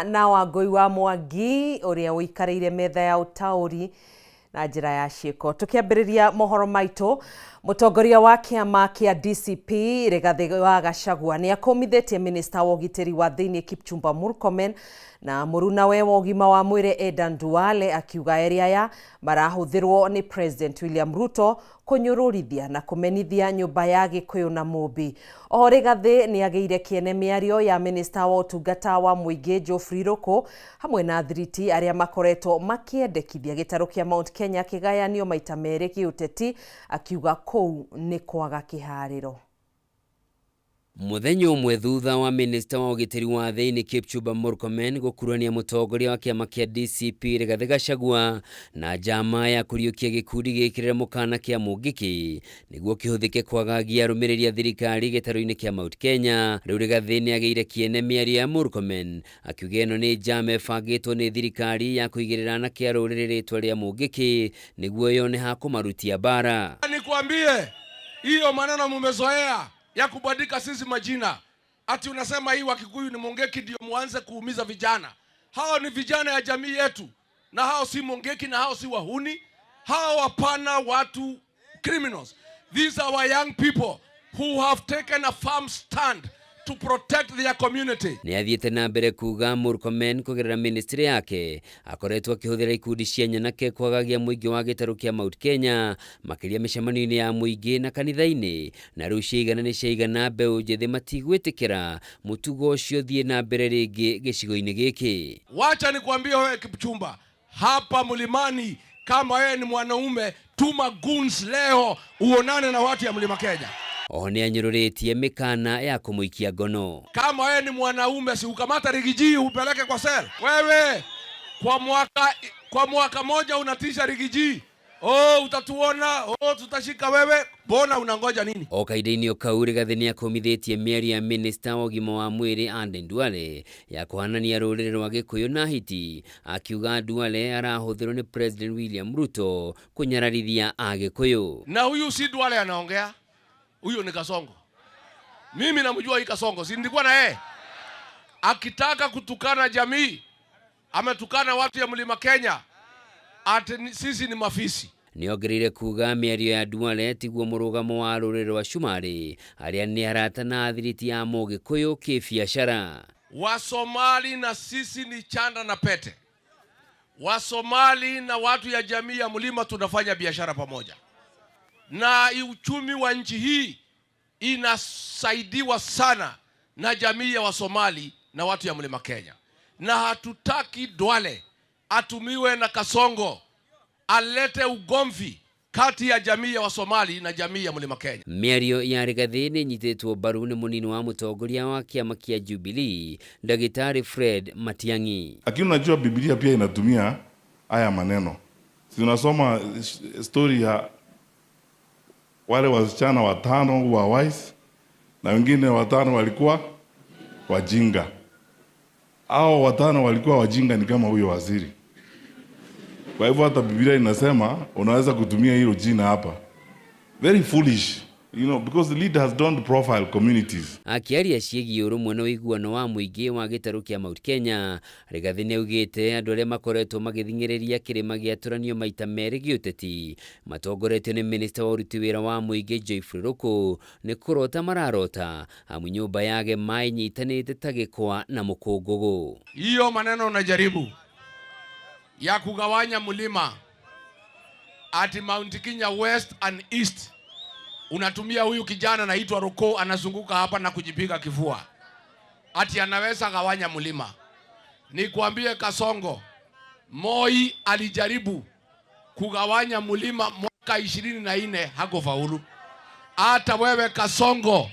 na Wangui wa Mwangi uria uikareire metha ya utauri na njira ya ciiko. Tukiambiriria mohoro maitu, mutongoria wa kiama kia DCP Rigathi wa Gachagua ni akomithitie minister wa ugitiri wa thiini Kipchumba Murkomen na muruna we wa ugima wa mwiri Aden Duale akiuga eria marahuthirwo ni President William Ruto kunyururithia na kumenithia nyumba ya Gikuyu na Mumbi. Oho Rigathi ni ageire kiene miario ya minister wa utungata wa muingi Geoffrey Ruku hamwe na thiriti aria makoretwo makiendekithia gitaro kia Mount Kenya kigayanio maita meri kiuteti akiuga kou ni kwaga kihariro. Muthenya umwe thutha wa minister wa ugitiri wa thiini Kipchumba Murkomen gukurania mutongoria wa kiama kia DCP Rigathi Gachagua na njama ya kuriukia gikundi gikirira mukana kia mungiki niguo kihuthike kwagagia arumiriria thirikari gitaro-ini kia Mount Kenya. Riu Rigathi ni ageire kiene miario ya Murkomen akiuga ino ni njama ebangitwo ni thirikari ya kuigirira na kia ruriri ritwa ria mungiki niguo yone ha kumarutia bara. Nikwambie hiyo maneno mumezoea ya kubadilika sisi majina. Ati unasema hii wa Kikuyu ni Mungeki ndio muanze kuumiza vijana. Hao ni vijana ya jamii yetu. Na hao si Mungeki na hao si wahuni. Hao hapana watu criminals. These are our young people who have taken a firm stand to protect their community. Ni athiete na mbere kuga Murkomen kugerera ministry yake akoretwo akihuthira ikundi cia nyanake kwagagia muingi wa gitaro kia Mount Kenya makiria micemano-ini ya muingi na kanitha-ini na riu ciigana ni ciigana mbeu njithi matigwitikira mutugo ucio thie na mbere ringi gicigo-ini giki. Wacha nikwambie wewe Kipchumba, hapa Mlimani kama wewe ni mwanaume, tuma goons leo uonane na watu ya Mlima Kenya. Oho ni anyururitie mikana ya kumuikia ngono. Kama wewe ni mwanaume, si ukamata Rigiji upeleke kwa sel. Wewe kwa mwaka moja unatisha Rigiji. Utatuona, tutashika wewe. Bona unangoja nini? Okaide-ini okau Rigathi ni akomithitie miario ya minister wa ugima wa mwiri Aden Duale ya kuhanania ruriri rwa Gikuyu na Hiti akiuga Duale arahuthirwo ni President William Ruto kunyararithia Agikuyu. Na huyu si Duale anaongea. Huyo ni Kasongo. Mimi namjua hii Kasongo, si nilikuwa na yeye. Akitaka kutukana jamii, ametukana watu ya Mlima Kenya. Ati sisi ni mafisi. Niongereire kuga miario ya Duale tiguo murugamo wa ruriri rwa Shumari aria ni arata na thiriti ya Mugikuyu kibiashara. Wasomali na sisi ni chanda na pete. Wasomali na watu ya jamii ya Mlima tunafanya biashara pamoja. Na uchumi wa nchi hii inasaidiwa sana na jamii ya Wasomali na watu ya Mlima Kenya. Na hatutaki Duale atumiwe na Kasongo alete ugomvi kati ya jamii ya Wasomali na jamii ya Mlima Kenya. Miario ya Rigathi ni nyitetwo mbaru ni munini wa mutongoria wa kiama kia Jubilee Daktari Fred Matiang'i. Lakini unajua Biblia pia inatumia haya maneno. Si unasoma story ya wale wasichana 5 wa wise na wengine 5 walikuwa wajinga. Hao 5 walikuwa wajinga ni kama huyo waziri. Kwa hivyo hata Biblia inasema unaweza kutumia hilo jina hapa. Very foolish, because the leader has done the profile communities. Akiaria ciegi urumwe na wiguano wa muingi wa gitaro kia Mount Kenya, Rigathi ni augite andu aria makoretwo magithingiriria kirima gia turanio maita meri giuteti matongoretio ni minister wa uruti wira wa muingi Geoffrey Ruku ni kurota mararota amu nyumba yake mai nyitanite tagikwa na mukungugu. Hiyo maneno unajaribu ya kugawanya mlima ati Mount Kenya West and East. Unatumia huyu kijana anaitwa Ruku anazunguka hapa na kujipiga kifua. Ati anaweza gawanya mlima. Nikwambie Kasongo, Moi alijaribu kugawanya mlima mwaka 24 hakufaulu. Hata wewe Kasongo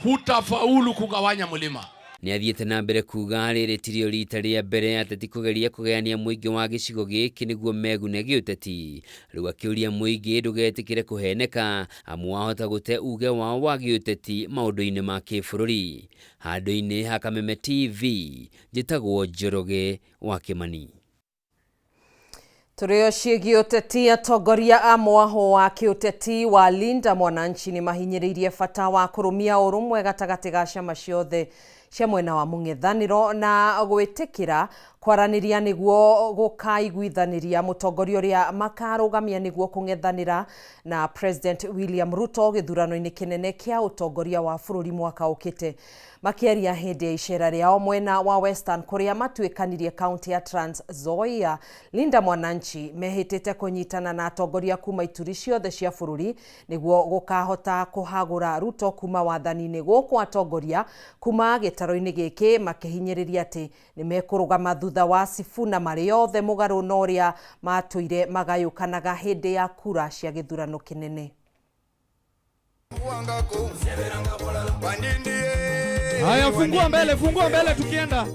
hutafaulu kugawanya mlima. Ni athiete na mbere kuga rĩrĩtirio rita rĩa mbere ateti kugeria kugayania muingi wa gicigo giki niguo megune giuteti. Riu akiuria muingi ndugetikire kuheneka amu wahota gute uge wao wa giuteti maundu-ini ma kĩbũrũri. Handũ-ini ha Kameme TV njĩtagwo Njoroge wa Kimani. Turio ciĩgiĩ ũteti atongoria a mwaho wa kĩũteti wa Linda Mwananchi ni mahinyĩrĩirie bata wa kũrũmia ũrũmwe gatagatĩ ga ciama ciothe cia mwena wa mung'ethaniro na gwitikira kwaraniria niguo gukaiguithaniria mutongoria uria makarugamia niguo kung'ethanira na President William Ruto githurano-ini kinene kia utongoria wa bururi mwaka ukite. Makiaria hindi ya icera riao mwena wa Western kuria matuikanirie kaunti ya Trans Nzoia, Linda Mwananchi mehitite kunyitana na atongoria kuma ituri ciothe cia bururi niguo gukahota kuhagura Ruto kuma wathani-ini guku atongoria kuma gitaro-ini giki makihinyiriria ati ni mekurugama thutha wa Sifuna mari yothe mugaru na uria matuire magayukanaga hindi ya kura cia githurano kinene. Haya, fungua mbele tukienda.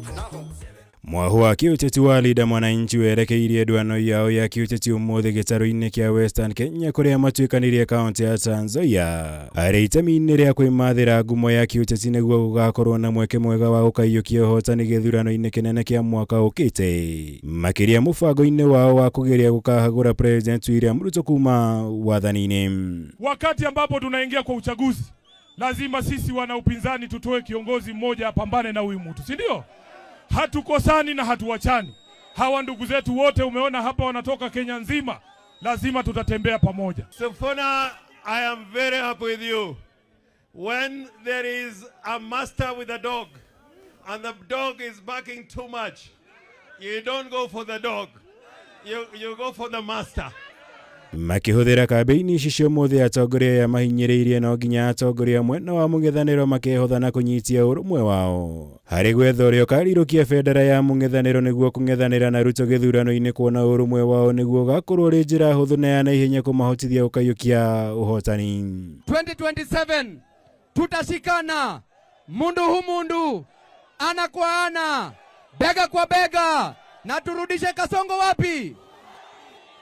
Mwahu wa kiuteti wa Linda Mwananchi werekeirie ndwano yao ya kiuteti umuthi gitaro-ini kia Western Kenya kuria matuikanirie kaunti ya Trans Nzoia. Ari itemi-ini ria kwimathira ngumo ya kiuteti niguo gugakorwo na mweke mwega wa gukaiyukia uhotani githurano-ini kinene kia mwaka ukite. Makiria mubango-ini wao wa kugeria gukahagura President William Ruto kuma wathani-ini. Wakati ambapo tunaingia kwa uchaguzi, lazima sisi wana upinzani tutoe kiongozi mmoja apambane na huyu mtu, si ndio? Hatukosani na hatuwachani. Hawa ndugu zetu wote umeona hapa wanatoka Kenya nzima, lazima tutatembea pamoja. Sifuna, I am very happy with you. When there is a master with a dog and the dog is barking too much, you don't go for the dog, you go for the master. Makihuthira kambeini icio muthi atongoria ya mahinyiriirie no nginya atongoria mwena wa mung'ethaniro makehothana kunyitia urumwe wao hari gwetha uria ukarirukia bendera ya mung'ethaniro niguo kung'ethanira na Ruto githurano-ini kuona urumwe wao niguo gakorwo ri njira huthu na ya naihenya kumahotithia ukayukia uhotani. 2027 tutashikana mundu hu mundu, ana kwa ana, bega kwa bega, na turudishe Kasongo wapi?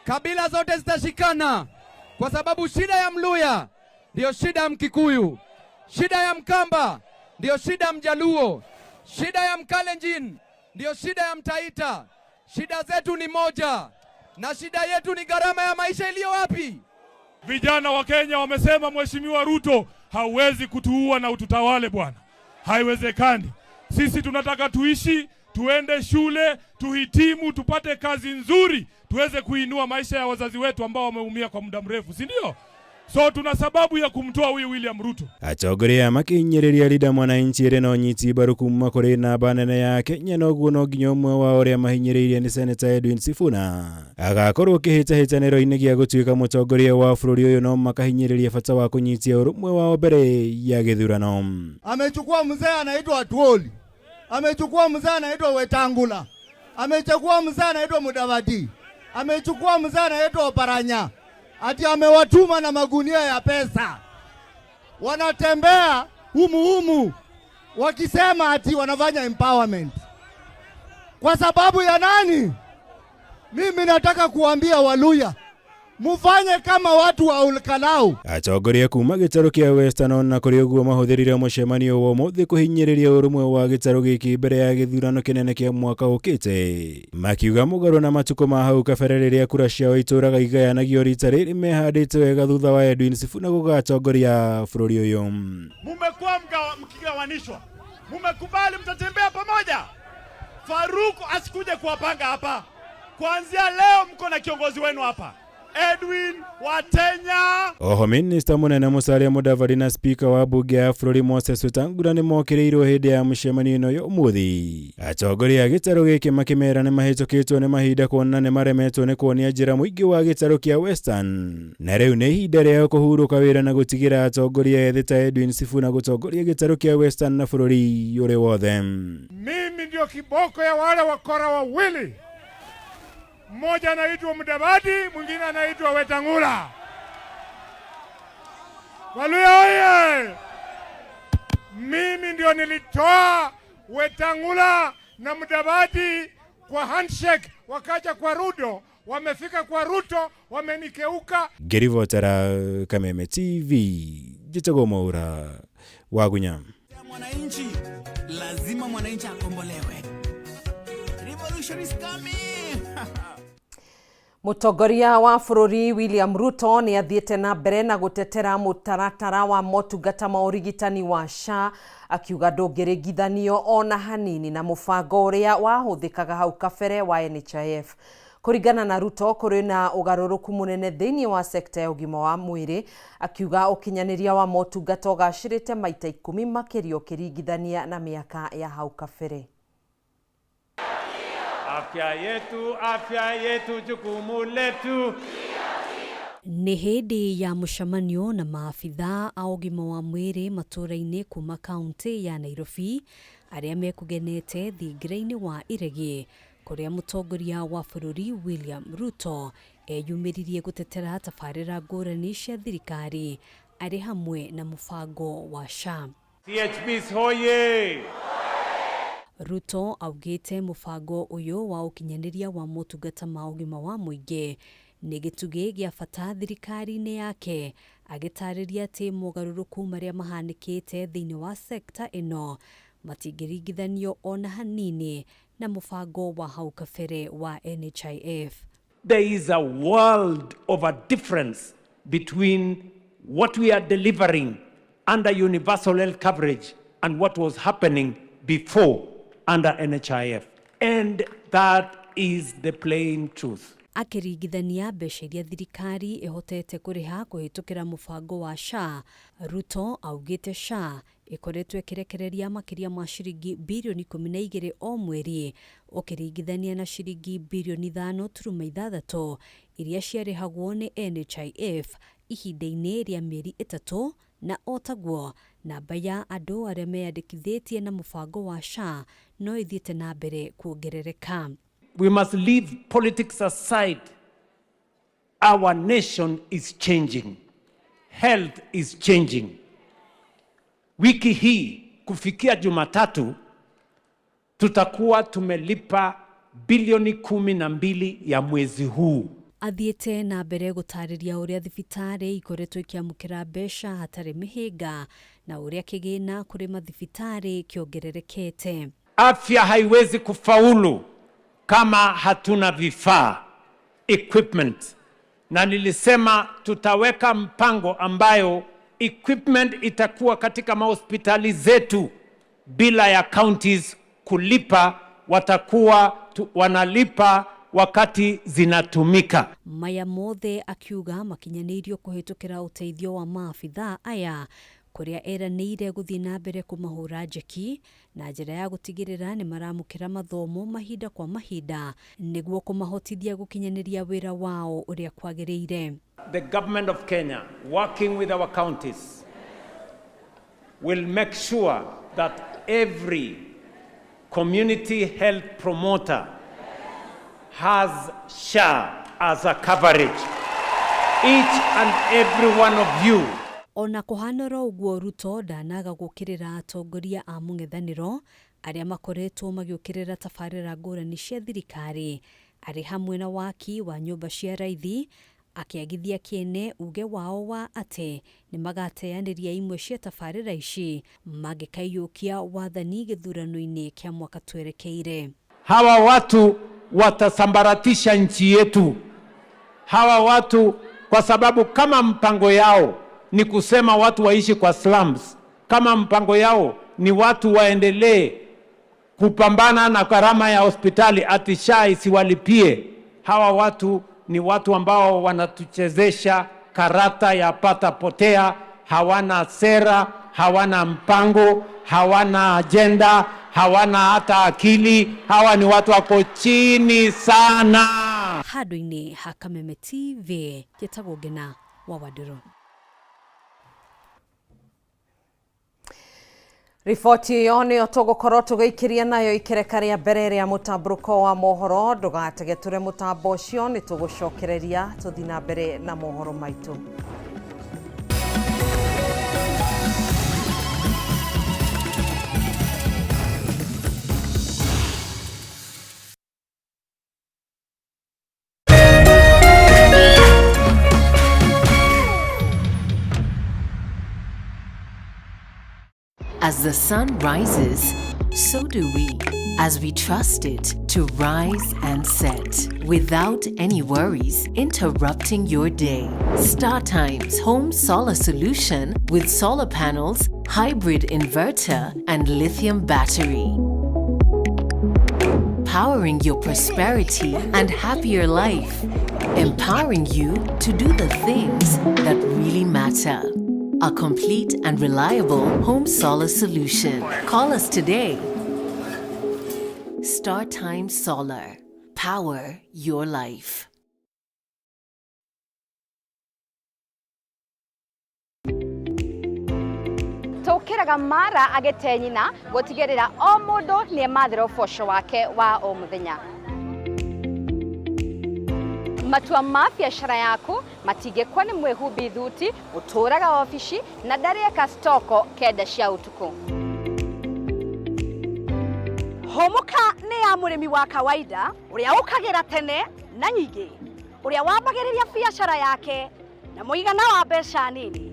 Kabila zote zitashikana, kwa sababu shida ya Mluya ndio shida ya Mkikuyu, shida ya Mkamba ndio shida ya Mjaluo, shida ya Mkalenjin ndio shida ya Mtaita. Shida zetu ni moja, na shida yetu ni gharama ya maisha iliyo wapi? Vijana wa Kenya wamesema Mheshimiwa Ruto hauwezi kutuua na ututawale bwana. Haiwezekani. Sisi tunataka tuishi, tuende shule, tuhitimu, tupate kazi nzuri, tuweze kuinua maisha ya wazazi wetu ambao wameumia kwa muda mrefu, si ndio? So tuna sababu ya kumtoa huyu William Ruto. Atongoria makinyiriria Linda Mwananchi iri no nyiti baru kuma kuri namba nene ya Kenya noguo no nginya umwe wa uria mahinyiriirie ni Senator Edwin Sifuna agakorwo kihitahitaniro-ini gia gutuika mutongoria wa bururi uyu no makahinyiriria bata wa kunyitia urumwe wao mbere ya githurano. Amechukua mzee anaitwa Atuoli, amechukua mzee anaitwa Wetangula, amechukua mzee anaitwa Mudavadi, amechukua mzee anaitwa Oparanya, ati amewatuma na magunia ya pesa. Wanatembea humu wakisema ati wanafanya empowerment. Kwa sababu ya nani? Mimi nataka kuambia Waluya, mufanye kama watu wa Olkalau. Atongoria kuma gitaro kia Western na kuri uguo mahuthirire mucemanio wa muthi kuhinyiriria urumwe wa gitaro giki mbere ya githurano kinene kia mwaka ukite. Makiuga mugaru na matuko ma hau kabere riria kura ciao ituraga igayanagio rita riri mehandite wega thutha wa Edwin Sifuna gugatongoria bururi uyu. Mumekuwa mkigawanishwa, mumekubali mtatembea pamoja. Faruku asikuje kuwapanga hapa. Kuanzia leo mko na kiongozi wenu hapa, Edwin Watenya. Oho Minister munene Musalia Mudavadi na Speaker wa bunge ya bururi Moses Wetangula ni mokireirwo hindi ya mucemanio ino yo umuthi. Atongoria gitaro giki makimera ni mahitukitwo ni mahinda kuona ni maremetwo ni kuonia njira muingi wa gitaro kia Western, na riu ni ihinda riao kuhuruka wira na gutigira atongoria ethi ta Edwin Sifuna gutongoria gitaro kia Western na bururi uri wothe. Mimi ndio kiboko ya wale wakora wawili. Mmoja anaitwa Mudavadi, mwingine anaitwa Wetangula. Waluya oye! Mimi ndio nilitoa Wetangula na Mudavadi kwa handshake, wakaja kwa Ruto, wamefika kwa Ruto, wamenikeuka. Gerivotera Kameme TV, Jitago Maura, Wagunyam. Mwananchi, lazima mwananchi akombolewe. Revolution is coming. Mũtongoria wa bũrũri William Ruto nĩ athiĩte na mbere na gũtetera mũtaratara wa motungata ma ũrigitani wa SHA, akiuga ndũngĩringithanio ona hanini na mũbango ũrĩa wahũthĩkaga hau kabere wa NHIF. Kũringana na Ruto, kũrĩ na ũgarũrũku mũnene thĩinĩ wa sekta ya ũgima wa mwĩrĩ, akiuga ũkinyanĩria wa motungata ũgacĩrĩte maita 10 makĩria ũkĩringithania na mĩaka ya hau kabere. Afya yetu jukumu letu. Nĩ hĩndĩ ya mũcemanio na maabitha a ũgima wa mwĩrĩ matũũra-inĩ kuma kaunti ya Nairobi arĩa mekũgenete thingira-inĩ wa iregi, kũrĩa mũtongoria wa bũrũri William Ruto eyumĩririe gũtetera tabarĩra ngũrani cia thirikari arĩ hamwe na mũbango wa SHA. CHPs hoye! Ruto augĩte mũbango ũyũ wa ũkinyanĩria wa motungata ma ũgima wa mũingĩ nĩ gĩtugĩ gĩa bata thirikari-inĩ yake, agĩtarĩria atĩ mogarũrũku marĩa mahanĩkĩte thĩinĩ wa sekta ĩno matingĩringithanio ona hanini na mũbango wa hau kabere wa NHIF. There is a world of a difference between what we are delivering under universal health coverage and what was happening before under NHIF. And that is the plain truth. Akĩringithania mbeca iria thirikari ĩhotete kũrĩha kũhĩtũkĩra mũbango wa SHA, Ruto augĩte SHA ĩkoretwo ĩkĩrekereria makĩria ma ciringi birioni 12 o mweri, ũkĩringithania na ciringi birioni 5.6 iria ciarĩhagwo nĩ NHIF ihinda-inĩ rĩa mĩeri 3, na otaguo namba ya andũ arĩa meyandĩkithĩtie na mũbango wa SHA no ĩthiĩte na mbere kuongerereka. We must leave politics aside. Our nation is changing. Health is changing. Wiki hii kufikia Jumatatu tutakuwa tumelipa bilioni 12 ya mwezi huu. Athiĩte na mbere gũtarĩria ũrĩa thibitarĩ ikoretwo ikiamũkĩra mbeca hatarĩ mĩhĩnga na ũrĩa kĩgĩna kũrĩ mathibitarĩ kĩongererekete. Afya haiwezi kufaulu kama hatuna vifaa, equipment. Na nilisema tutaweka mpango ambayo equipment itakuwa katika mahospitali zetu bila ya counties kulipa, watakuwa wanalipa wakati zinatumika. Maya mothe akiuga makinyanĩirio kũhĩtũkĩra ũteithio wa maabitha aya, kũrĩa eranĩire gũthiĩ na mbere kũmahũra njeki na njĩra ya gũtigĩrĩra nĩ maramũkĩra mathomo mahinda kwa mahinda nĩguo kũmahotithia gũkinyanĩria wĩra wao ũrĩa kwagĩrĩire. The government of Kenya, working with our counties, will make sure that every community health promoter has SHA as a coverage. Each and every one of you. Ona kũhanĩra ũguo, Ruto ndanaga gũkĩrĩra atongoria a mũng'ethanĩro arĩa makoretwo magĩũkĩrĩra tabarĩra ngũrani cia thirikari arĩ hamwe na waki wa nyũmba cia raithi, akĩagithia kĩene uge wao wa atĩ nĩ magateanĩria imwe cia tabarĩra ici mangĩkaiyũkia wathani gĩthurano-inĩ kĩa mwaka twerekeire. Hawa watu watasambaratisha nchi yetu. Hawa watu, kwa sababu kama mpango yao ni kusema watu waishi kwa slums, kama mpango yao ni watu waendelee kupambana na gharama ya hospitali ati SHA isiwalipie, hawa watu ni watu ambao wanatuchezesha karata ya pata potea. Hawana sera, hawana mpango, hawana agenda, hawana hata akili. Hawa ni watu wako chini sana. Handũ-inĩ ha Kameme TV, Gĩtagwo Ngina wa Wadũro. Riboti ĩyo nĩyo tũgũkorwo tũgĩikĩria nayo ikereka rĩa mbere rĩa mũtambũrũko wa mohoro. Ndũgatege tũre mũtambo ũcio, nĩ tũgũcokereria tũthiĩ na mbere na mohoro maitũ. As the sun rises, so do we. as we trust it to rise and set without any worries interrupting your day. StarTimes Home Solar Solution with solar panels, hybrid inverter, and lithium battery. Powering your prosperity and happier life. Empowering you to do the things that really matter. A complete and reliable home solar solution. Call us today. StarTimes Solar. Power your life. Tukiraga mara agetenyina gotigerera o mundu ni mathira ubosho wake wa o muthenya. Matua ma biashara yaku matingĩkwo nĩ mwĩhumbi thuti ũtũraga ofici na ndarĩka stoko kenda cia utuku. Homuka nĩ ya mũrĩmi wa kawaida ũrĩa ũkagĩra tene na nyingĩ, ũrĩa wambagĩrĩria biashara yake na mũigana wa mbeca nini.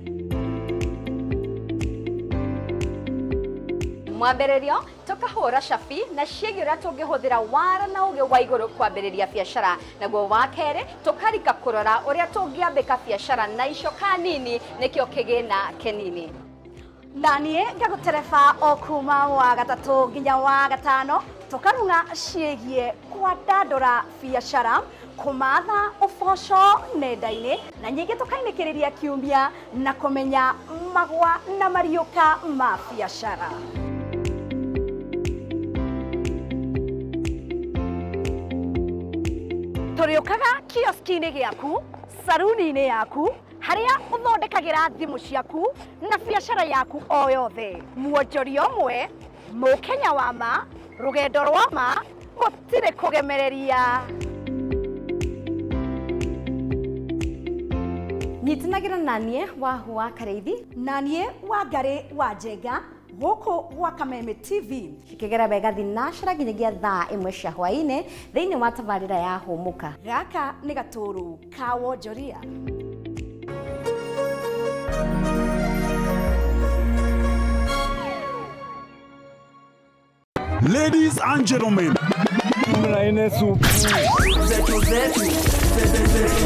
Mwambĩrĩrio tukahũra cabi na ciĩgiĩ ũrĩa tũngĩhũthĩra wara na ũgĩ wa igũrũ kwambĩrĩria biashara, naguo wa kerĩ tukarika kũrora ũrĩa tũngĩambĩka biashara na icoka nini nĩkĩo kĩgĩna kĩnini. Na niĩ ngagũtereba o kuma wa gatatũ nginya wa gatano tukarunga ciĩgiĩ kwandandũra biashara, kumatha ũboco nenda-inĩ na nyingĩ tukainĩkĩrĩria kiumia na kũmenya magwa na mariũka ma biashara. Tũrĩũkaga kioski-inĩ gĩaku, saruni-inĩ yaku, harĩa ũthondekagĩra thimũ ciaku na biashara yaku o yothe. Muonjoria ũmwe, mũkenya wa ma, rũgendo rwa ma, gũtirĩ kũgemereria. Nyitanagĩra naniĩ Wahua Kareithi, naniĩ Wangari wa Njenga, gũkũ gwa Kameme TV cikĩgera wega thinashara nginyagia thaa 1 cia hwaĩ-inĩ thĩinĩ wa tabarĩra ya Hũmũka. Gaka nĩ gatũrũ ka wonjoria. Ladies and gentlemen,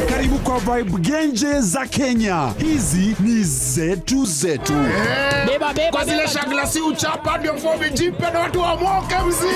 karibu kwa vibe genje za Kenya. Hizi ni zetu zetu. Beba kwa zile shagla si uchapa ndio fomi jipe na watu wa moke mzi.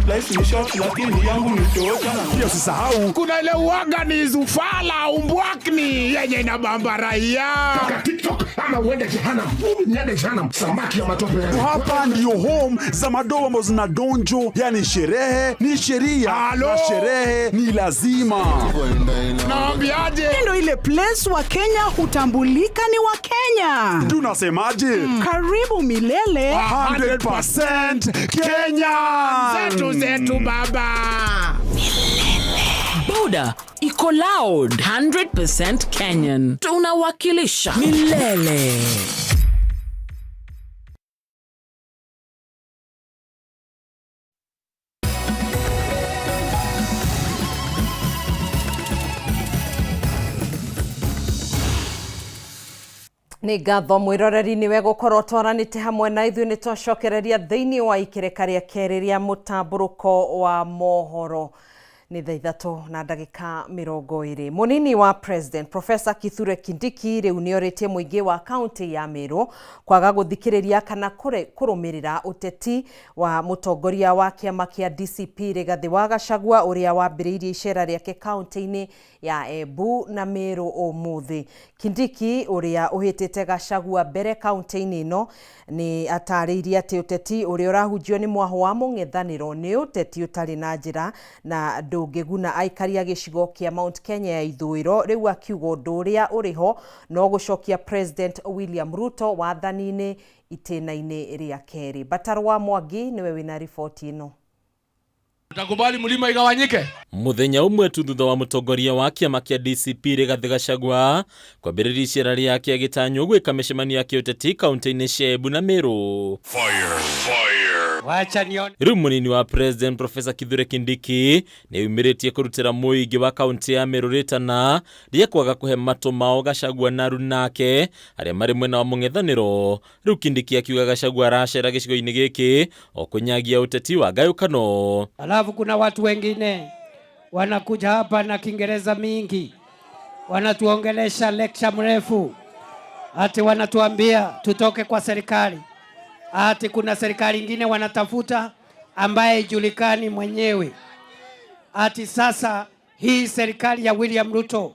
Life ni short lakini yangu ni tosha. Pia usisahau kuna ile uaga ni zufala umbwakni yenye inabamba raia. Toka TikTok ama uende jehanamu. Niende jehanamu samaki ya matope. Hapa ndio home za madogo ambazo zina donjo, yani sherehe ni sheria na sherehe ni lazima. Naambiaje? Ndio ile place wa Kenya hutambulika ni wa Kenya. Tunasemaje? Karibu milele 100% Kenya. Zetu zetu baba. Buda iko loud 100% Kenyan. Tunawakilisha milele. Nĩ ngatho mwĩroreri nĩwe gũkorwo twaranĩte hamwe na ithuĩ nĩ twacokereria thĩinĩ wa ikereka rĩa kerĩ rĩa mũtambũrũko wa mohoro. Nĩ thaa 3:20. Mũnini wa President Professor Kithure Kindiki rĩu nĩorĩtie mũingĩ wa kaunti ya Meru kwaga gũthikĩrĩria kana kũrũmĩrĩra ũteti wa mũtongoria wa kĩama kĩa DCP Rigathi wa Gachagua ũrĩa wambĩrĩirie icera rĩake kaunti-inĩ ya Embu na Meru ũmũthĩ. Kindiki ũrĩa ũhĩtĩte Gachagua mbere kaunti-inĩ ĩno nĩ atarĩirie atĩ ũteti ũrĩa ũrahunjio nĩ mwaho wa mũng'ethanĩro nĩ ũteti ũtarĩ na njĩra na ndũngĩguna aikaria gĩcigo kĩa Mount Kenya ya ithũĩro, rĩu akiuga ũndũ ũrĩa ũrĩho no gũcokia President William Ruto wathani-inĩ itĩna-inĩ rĩa kerĩ. Batarwa Mwangi nĩwe wĩna riboti ĩno. Utakubali mlima igawanyike? Muthenya umwe tu thutha wa mũtongoria wa kĩama kĩa DCP Rigathi Gachagua kwambĩrĩria icera rĩake agĩtanywo gwĩka mĩcemanio ya kĩũteti kaunti-inĩ cia Embu na Meru. Fire. Wacha nione. Riu munini wa president Professor Kithure Kindiki ni yumiritie kurutira muigi wa kaunti ya Meru ritana ria kwaga kuhe matu mao Gachagua na runake aria mari mwena wa mung'ethaniro. Riu Kindiki akiuga Gachagua aracera gicigo-ini giki o kunyagia uteti wa gayukano. Alafu kuna watu wengine wanakuja hapa na Kiingereza mingi, wanatuongelesha lecture mrefu, ati wanatuambia tutoke kwa serikali, ati kuna serikali ingine wanatafuta ambaye ijulikani mwenyewe, ati sasa hii serikali ya William Ruto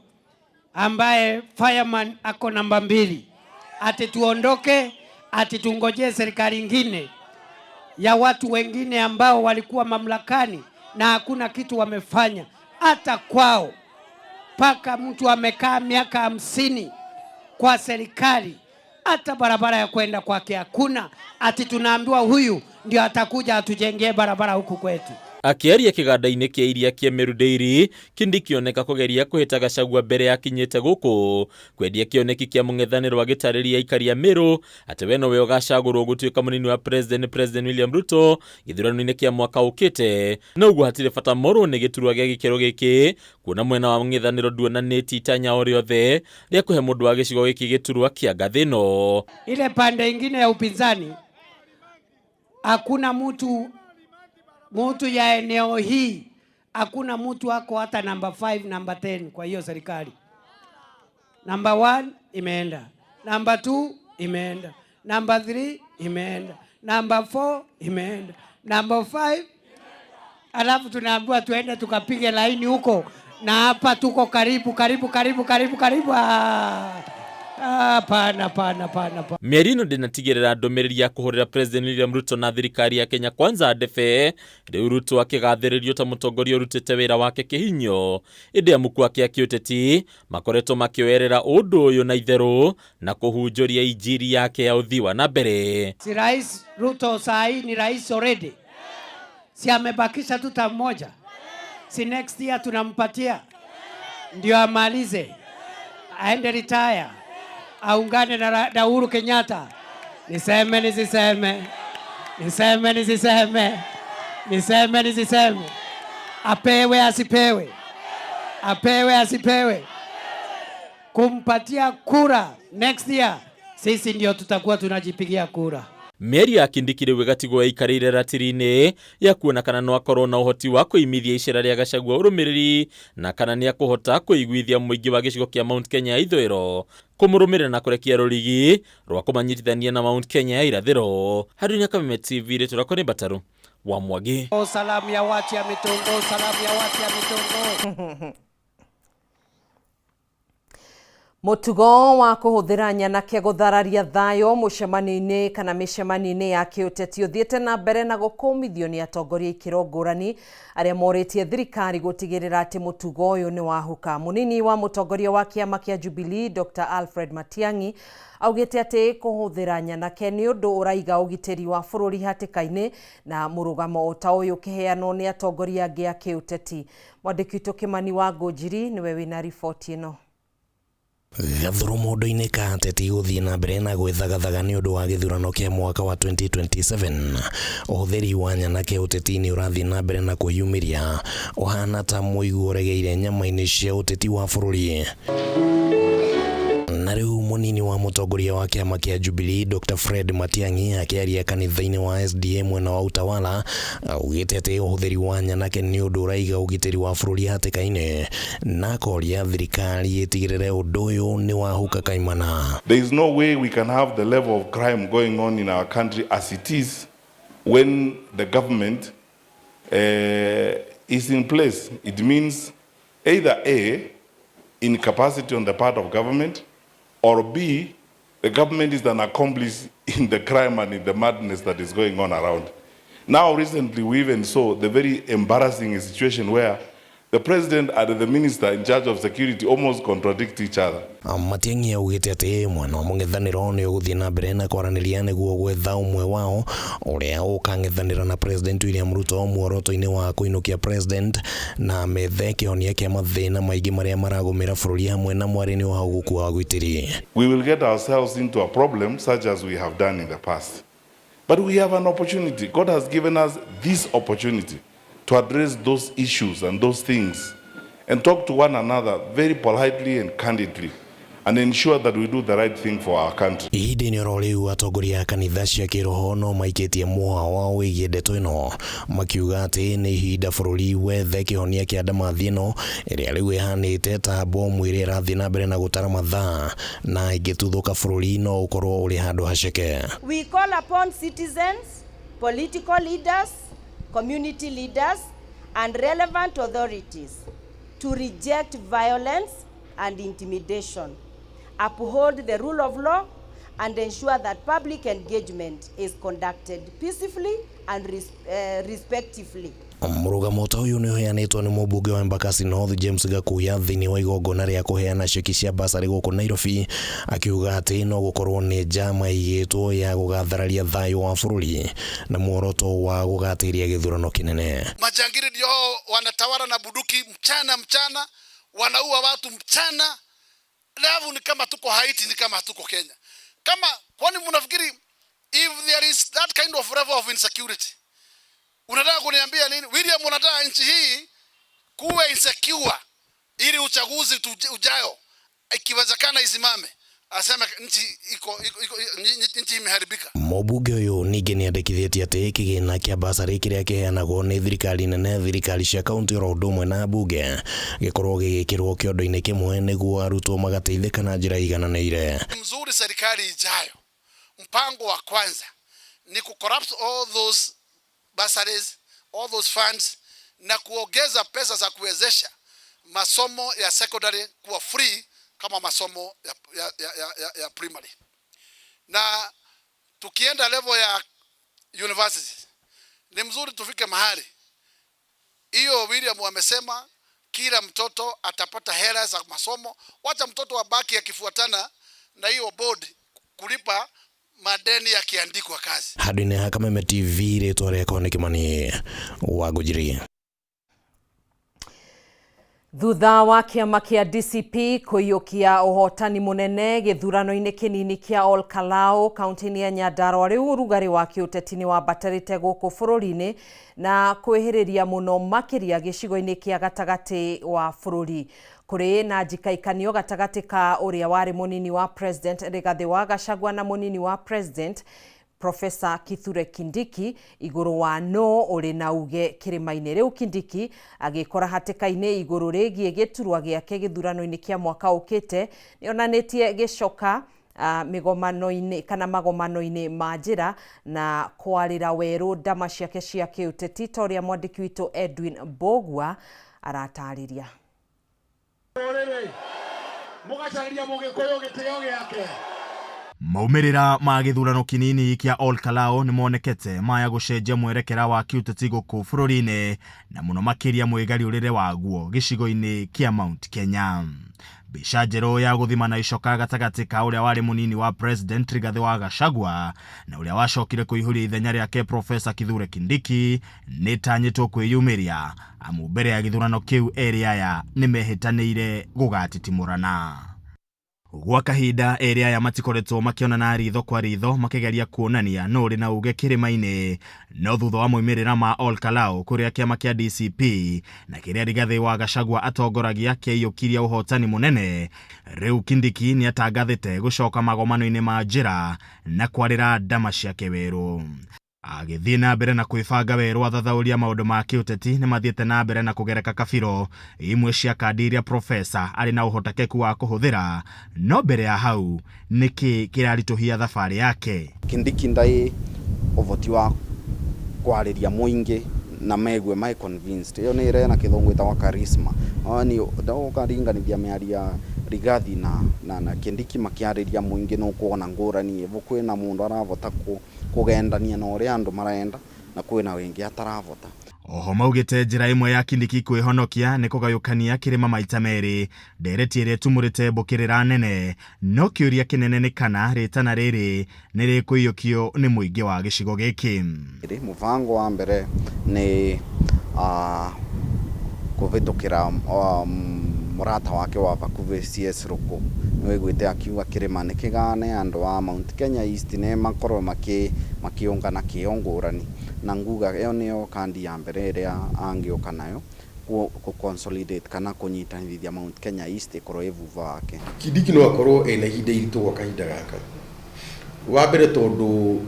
ambaye fireman ako namba 2, ati tuondoke, ati tungojee serikali ingine ya watu wengine ambao walikuwa mamlakani na hakuna kitu wamefanya hata kwao. Paka mtu amekaa miaka 50 kwa serikali, hata barabara ya kwenda kwake hakuna, ati tunaambiwa huyu ndio atakuja atujengee barabara huku kwetu. Akiaria kiganda-ini kia iria kia Meru Dairy, Kindiki oneka kugeria kuhita Gachagua mbere ya kinyete guku kwendia kioneki kia mung'ethaniro wa gitariria aikari ya Meru ati we nowe ugacagurwo gutuika munini wa President William Ruto githurano-ini kia mwaka ukite. Na uguo hatire bata moru ni giturwa gia gikero giki kuona mwena wa mung'ethaniro nduonanĩtie itanya o riothe ria kuhe mundu wa gicigo giki giturwa kia ngathino. Ile pande ingine ya upinzani hakuna mtu ya eneo hii, hakuna mtu wako hata namba 5 namba 10 kwa hiyo serikali. Namba 1 imeenda, namba 2 imeenda, namba 3 imeenda, namba 4 imeenda, namba 5, alafu tunaambiwa tuende tukapige laini huko, na hapa tuko karibu. Pana. Mierino ndinatigirira ndumiriri ya kuhurira President William Ruto na thirikari ya Kenya Kwanza ADF. Riu Ruto akigathiririo ta mutongoria urutite wira wake kihinyo, indi amuku ake akiuteti makoretwo makioerera undu uyu na itheru na kuhunjuria injiri yake ya uthii na mbere. Si Rais Ruto sahi ni rais already, si amebakisha tu term moja, si next year tunampatia ndio amalize aende retire, aungane na Uhuru Kenyatta. Niseme. Apewe asipewe, kumpatia kura next year, sisi ndio tutakuwa tunajipigia kura. Meri ya Kindiki riu gatigwo ikarire ratiri-ini ya kuona kana no akorwo na uhoti wa kuimithia icera ria Gachagua urumiriri na kana ni akuhota kuiguithia muingi wa gicigo kia Mount Kenya ya ithwiro kumurumirira na kurekia rurigi rwa kumanyitithania na Mount Kenya ya irathiro. Haruni Kameme TV riturako ni Bataru wa Mwagi. Salamu ya watu ya Mitongo. Mutugo wa kuhuthira nyanake guthararia thayo mucemani-ini kana micemani-ini ya kiuteti uthiite na mbere na gukumithio ni atongoria ikiro ngurani aria moritie thirikari gutigirira ati mutugo uyu ni wahuka. Munini wa mutongoria wa kiama kia Jubilee Dr. Alfred Matiang'i augite ati kuhuthira nyanake ni undu uraiga ugitiri wa bururi hatika-ini na murugamo ta uyu kiheanwo ni atongoria angi a kiuteti. Mwandiki witu Kimani wa Ngũnjiri niwe wina riboti ino. Gathuru mundu-ini ka ateti guthii na mbere na gwithagathaga ni undu wa githurano kia mwaka wa 2027. Uhuthiri wa nyanake uteti-ini urathii na mbere na kuyumiria uhana ta muigu uregeire nyama-ini cia uteti wa bururi. Na riu munini wa mutongoria wa kiama kia Jubilee Dr. Fred Matiang'i akiaria kanitha-ini wa SDM mwena wa utawala augite ati uhuthiri wa nyanake ni undu uraiga ugitiri wa bururi hatika-ini na akoria thirikari itigirire undu uyu ni wahuka kaimana. There is no way we can have the level of crime going on in our country as it is when the government is in place. It means either A, incapacity on the part of government, or B, the government is an accomplice in the crime and in the madness that is going on around. Now recently we even saw the very embarrassing situation where the president and the minister in charge of security almost contradict each other. Matiang'i augite ati mwana wa mung'ethaniro ni uguthii na mbere na kwaraniria niguo gwetha umwe wao uria ukang'ethanira na President William Ruto muoroto-ini wa kuinukia president na methe kionia kia mathina maingi maria maragumira bururi hamwe na mwarini wa uguku wa gwitiri. We will get ourselves into a problem such as we have done in the past. But we have an opportunity. God has given us this opportunity to address those issues and those things and talk to one another very politely and candidly and ensure that we do the right thing for our country. Ihindi ni roliu atongoria kanitha cia kiroho no maikitie mwa wao wigie ndeto ino makiuga ati ni ihinda bururi wethe kihonia kia ndamathi ino iria riu ihanite ta bomu iria irathi na mbere na gutara mathaa na ingituthuka bururi no ukorwo uri handu haceke. We call upon citizens, political leaders, community leaders and relevant authorities to reject violence and intimidation, uphold the rule of law, and ensure that public engagement is conducted peacefully and respectively. Murugamo ta uyu ni uheanitwo ni mubunge wa Embakasi North James Gakuya thiini wa igongona ria kuheana ceki cia basari guku Nairobi, akiuga ati no gukorwo ni njama igitwo ya gugathararia thayu wa bururi na muoroto wa gugatiria githurano kinene. Majangiri ndio wanatawala na bunduki mchana wanaua watu mchana. Lavu ni kama tuko Haiti, ni kama tuko Kenya. Kwani mnafikiri if there is that kind of level of insecurity, unataka kuniambia nini? William, unataka nchi hii kuwe insecure ili uchaguzi ujayo ikiwezekana isimame, asema nchi imeharibika. Mubunge uyu ningi ni andikithitie ati kigina kia basari kiria kiheanagwo ni thirikari nene, thirikari cia kaunti ro ndumwe na bunge gikorwo gigikirwo kiondo-ini kimwe niguo arutwo magateithika na njira igananire. Mzuri serikali ijayo, mpango wa kwanza ni kucorrupt all those bursaries, all those funds, na kuongeza pesa za kuwezesha masomo ya secondary kuwa free kama masomo ya primary. Na tukienda level ya universities, ni mzuri tufike mahali hiyo William amesema kila mtoto atapata hela za masomo, wacha mtoto wabaki akifuatana na hiyo board kulipa madeni yakiandikwa kazi. Hadine Hakameme TV ritwa riakwa ni Kimani wa Gujiri. Thutha wa kiama kia DCP kuiyukia uhotani munene githurano-ini kinini kia Ol Kalou kaunti-ini ya Nyandarua, riu urugari wa kiuteti ni wambatarite guku bururi-ini na kwihiriria muno makiria gicigo-ini kia gatagati wa bururi. Kuri na njikaikanio gatagati ka uria wari munini wa president Rigathi wa Gachagua na munini wa president Professor Kithure Kindiki iguru wa no uri na uge kirima-ini. Riu Kindiki agikora hatikaini iguru rigie giturwa giake githurano-ini kia mwaka ukite nionanitie gicoka migomano-ini kana magomano-ini ma njira na kwarira weru ndama ciake cia kiuteti toria mwandiki witu Edwin Bogwa aratariria. Maumirira ma githurano kinini kia Ol Kalou ni monekete maya gucenjia mwerekera wa kiuteti guku bururi-ini na muno makiria mwigari urire waguo gicigo-ini kia Mount Kenya. Bica njeru ya guthimana icoka gatagati ka uria wari munini wa president Rigathi wa Gachagua na uria wacokire kuihuria ithenya riake Professor Kithure Kindiki ni tanyitwo kwiyumiria amu mbere ya githurano kiu area ya nimehitanire gugatitimurana. Gwa kahinda area ya matikoretwo makionana ritho kwa ritho makigeria kuonania no ri na uge kirima-ini, no thutha wa moimirira ma Ol Kalou kuria kiama kia DCP na kiria Rigathi wa Gachagua atongoragia kiiyukiria uhotani munene, riu Kindiki ni atangathite gucoka magomano-ini ma njira na kwarira ndama ciake weru. Agithii na mbere na kwibanga weru athathauria maundu ma kiuteti ni mathiete na mbere na kugereka kabiro imwe cia kandi iria profesa ari na uhotekeku wa kuhuthira, no mbere ya hau niki kirarituhia thabari yake. Kindiki ndai uvoti wa kwariria muingi na megwe mai convinced iyo ni ire na kithongo ita wa charisma ani ndo karinganithia miaria Rigathi na Kindiki makiariria muingi no kuona ngurani evo kwina mundu aravota kugendania na uria andu maraenda na kwina wengi ataravota. Oho maugite njira imwe ya Kindiki kwihonokia ni kugayukania kirima maita meri, ndereti ire tumurite bukirira nene, no kiuria kinene ni kana ritana riri ni rikuiyukio ni muingi wa gicigo giki. Muvango wa mbere ni kuvitukira murata wake wa bakuve CS Ruku niwe gwite akiuga kirima ni kigane andu wa Mount Kenya East ne makorwo makiungana kiongurani na nguga iyo niyo kandi ya mbere ria angioka nayo ku consolidate kana kunyitanithia Mount Kenya East ikorwo ivuva wake. Kindiki no akorwo ena hinde iritu gwa kahinda gaka wa mbere tondu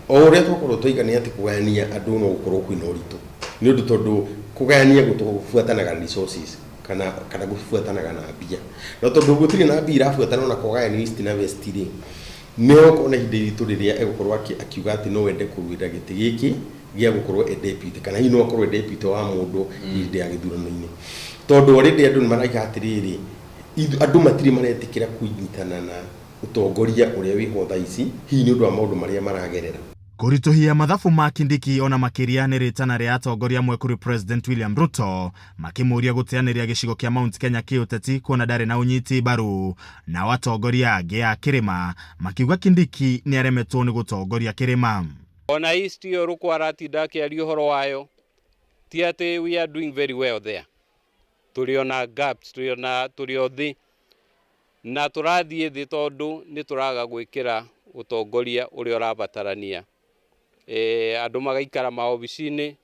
o uria twakorwo twaigania ati kugania andu no gukorwo kwina uritu ni undu tondu kugania gutubuatanaga resources kana gubuatanaga na mbia no tondu gutiri na mbia irabuatana na kugania East na West ri nio kona hinde iritu riria egukorwo akiuga ati no wende kuruira giti giki gia gukorwo deputy kana hino akorwo deputy wa mundu hinde ya githurano-ini tondu already andu maraiga atiriri andu matiri maretikira kunyitana na utongoria uria wiho tha ici hihi ni undu wa maundu maria maragerera kurituhia mathabu ma Kindiki ona makiria ni ritana ria atongoria mwe kuri President William Ruto makimuria guteaniria gicigo kia Mount Kenya kiuteti kuona ndari na unyiti baru na watongoria angi a kirima makiuga Kindiki ni aremetwo ni gutongoria kirima. Ona East yo Ruku aratinda akiaria uhoro wayo ti ati we are doing very well there. Turiona gaps, turio thi na turathie thi tondu ni turaga gwikira utongoria uria urabatarania. Andu magaikara maobicini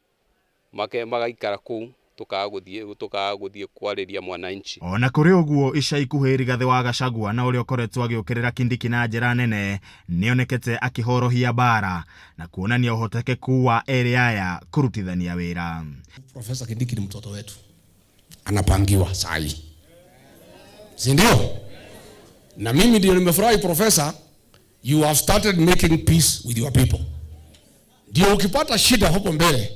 magaikara kuu tukaga guthie kwariria mwananchi. Ona kuri uguo ica ikuhi Rigathi wa Gachagua na uria ukoretwo agiukirira Kindiki na njira nene nionekete akihorohia bara na kuonania uhotekeku wa area aya kurutithania wira. Profesa Kindiki ni mtoto wetu, anapangiwa sai, si ndio? Na mimi ndio nimefurahi profesa, you have started making peace with your people. Ndio ukipata shida hapo mbele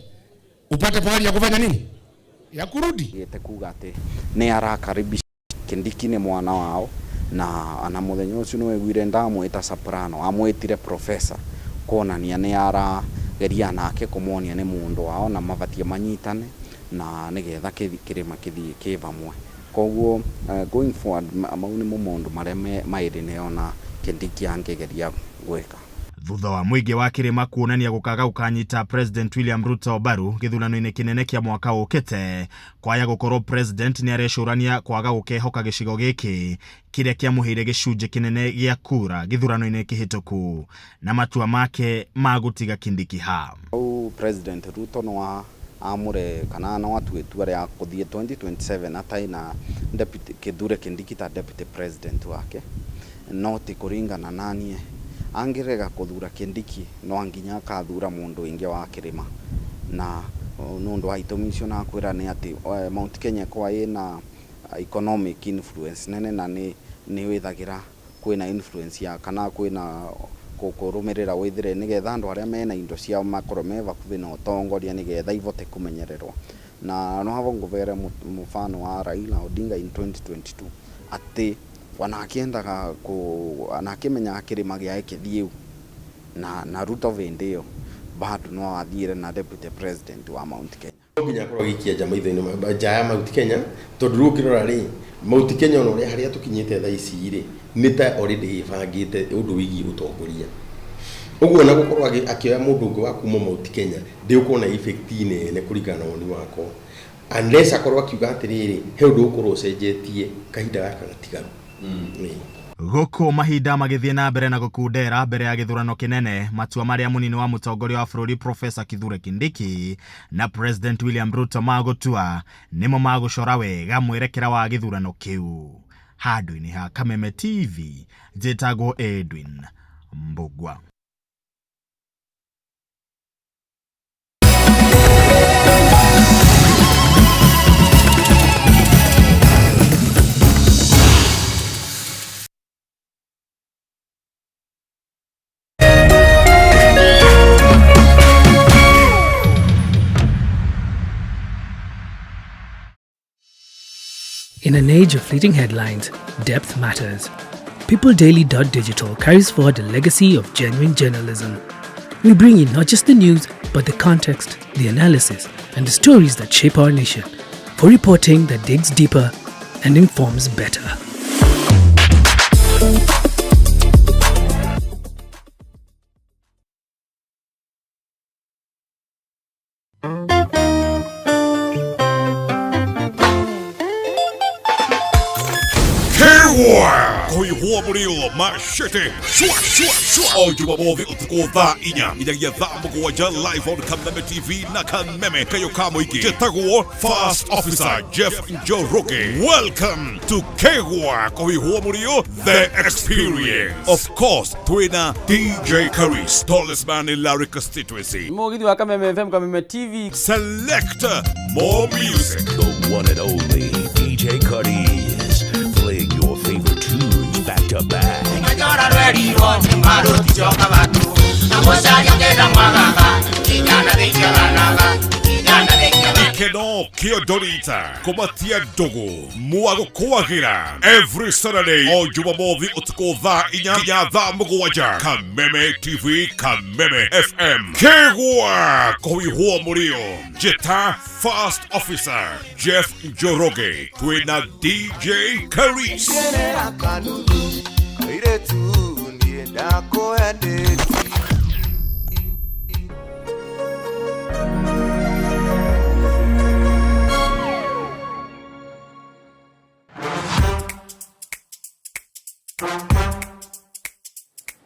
upate pahali ya kufanya nini? Ya kurudi. Yete kuga ati ni arakaribisha Kindiki ni mwana wao na ana muthenya ucio niwe gwire ndamwita soprano amwitire profesa kuonania ni arageria nake kumuonia ni mundu wao na mabatie manyitane na nigetha kirima kithii kivamwe. Koguo going forward mau ni mundu maria mairi ne ona Kindiki angegeria gweka. Thutha wa muingi wa kirima kuonania gukaga ukanyita President William Ruto baru githurano-ini kinene kia mwaka ukite kwaya gukorwo president ni arecurania kwaga gukehoka gicigo giki kiria kia muhire gicunje kinene gia kura githurano-ini kihituku na matua make magutiga Kindiki ha. President Ruto no amure kana no atuetua ria kuthie 2027 ataina deputy Kithure Kindiki ta deputy president wake no ti kuringana nanie angirega kuthura Kindiki no anginya akathura mundu ingi wa kirima na nundu wa itomisho na kwira ni ati Mount Kenya kwa ina economic influence nene na ni withagira kwina influence ya kana kwina kurumirira withire nigetha andu aria mena indo cia makoro meva kuvina utongoria nigetha ivote kumenyererwa na no havo nguvere mufano wa Raila Odinga in 2022 ati wanakiendaga anakimenya kirima gia kithiu na Ruto vendio bado no athire na deputy president wa Mount Kenya nginya korwo gikia jama ithoini jaya Mount Kenya tondu rukirora ri Mount Kenya ono ri haria tukinyite tha ici ri ni ta already ibangite undu wigi utongoria uguo na gukorwo akioya mundu ungi wa kuma Mount Kenya ndi ukona effect nene kuringana woni wako unless akorwo akiuga atiriri he undu ukorwo cenjetie kahinda gaka gatigaru. Guku mahinda magithie na mbere na gukundera mbere ya githurano kinene matua maria munini wa mutongoria wa bururi Professor Kithure Kindiki na President William Ruto magutua nimo magucora wega mwerekera wa githurano kiu. Handu-ini ha Kameme TV njitagwo Edwin Mbugwa. In an age of fleeting headlines, depth matters. PeopleDaily.digital carries forward a legacy of genuine journalism. We bring you not just the news, but the context, the analysis, and the stories that shape our nation. For reporting that digs deeper and informs better. huo murio mashete shua o Jumamothi utuko thaa inya nginyagia thaa mũgwanja live on Kameme TV na Kameme kayo kamoiki jetagwo First Officer Jeff Njoroge. Welcome to Kegwa kohi huo murio the experience. Of course twina DJ Karis, tallest man in Larry constituency. Mugithi wa Kameme FM, Kameme TV. Select more music. The one and only DJ Karis, playing your favorite tunes back to back. Ikeno Kiodorita Komatia Dogo Muago Koagira every Saturday o Jumamothi utuko thaa inya nginya thaa mũgwanja. Kameme TV, Kameme FM. Kegwa kohi huo murio Jeta First Officer Jeff Njoroge twina DJ Karis.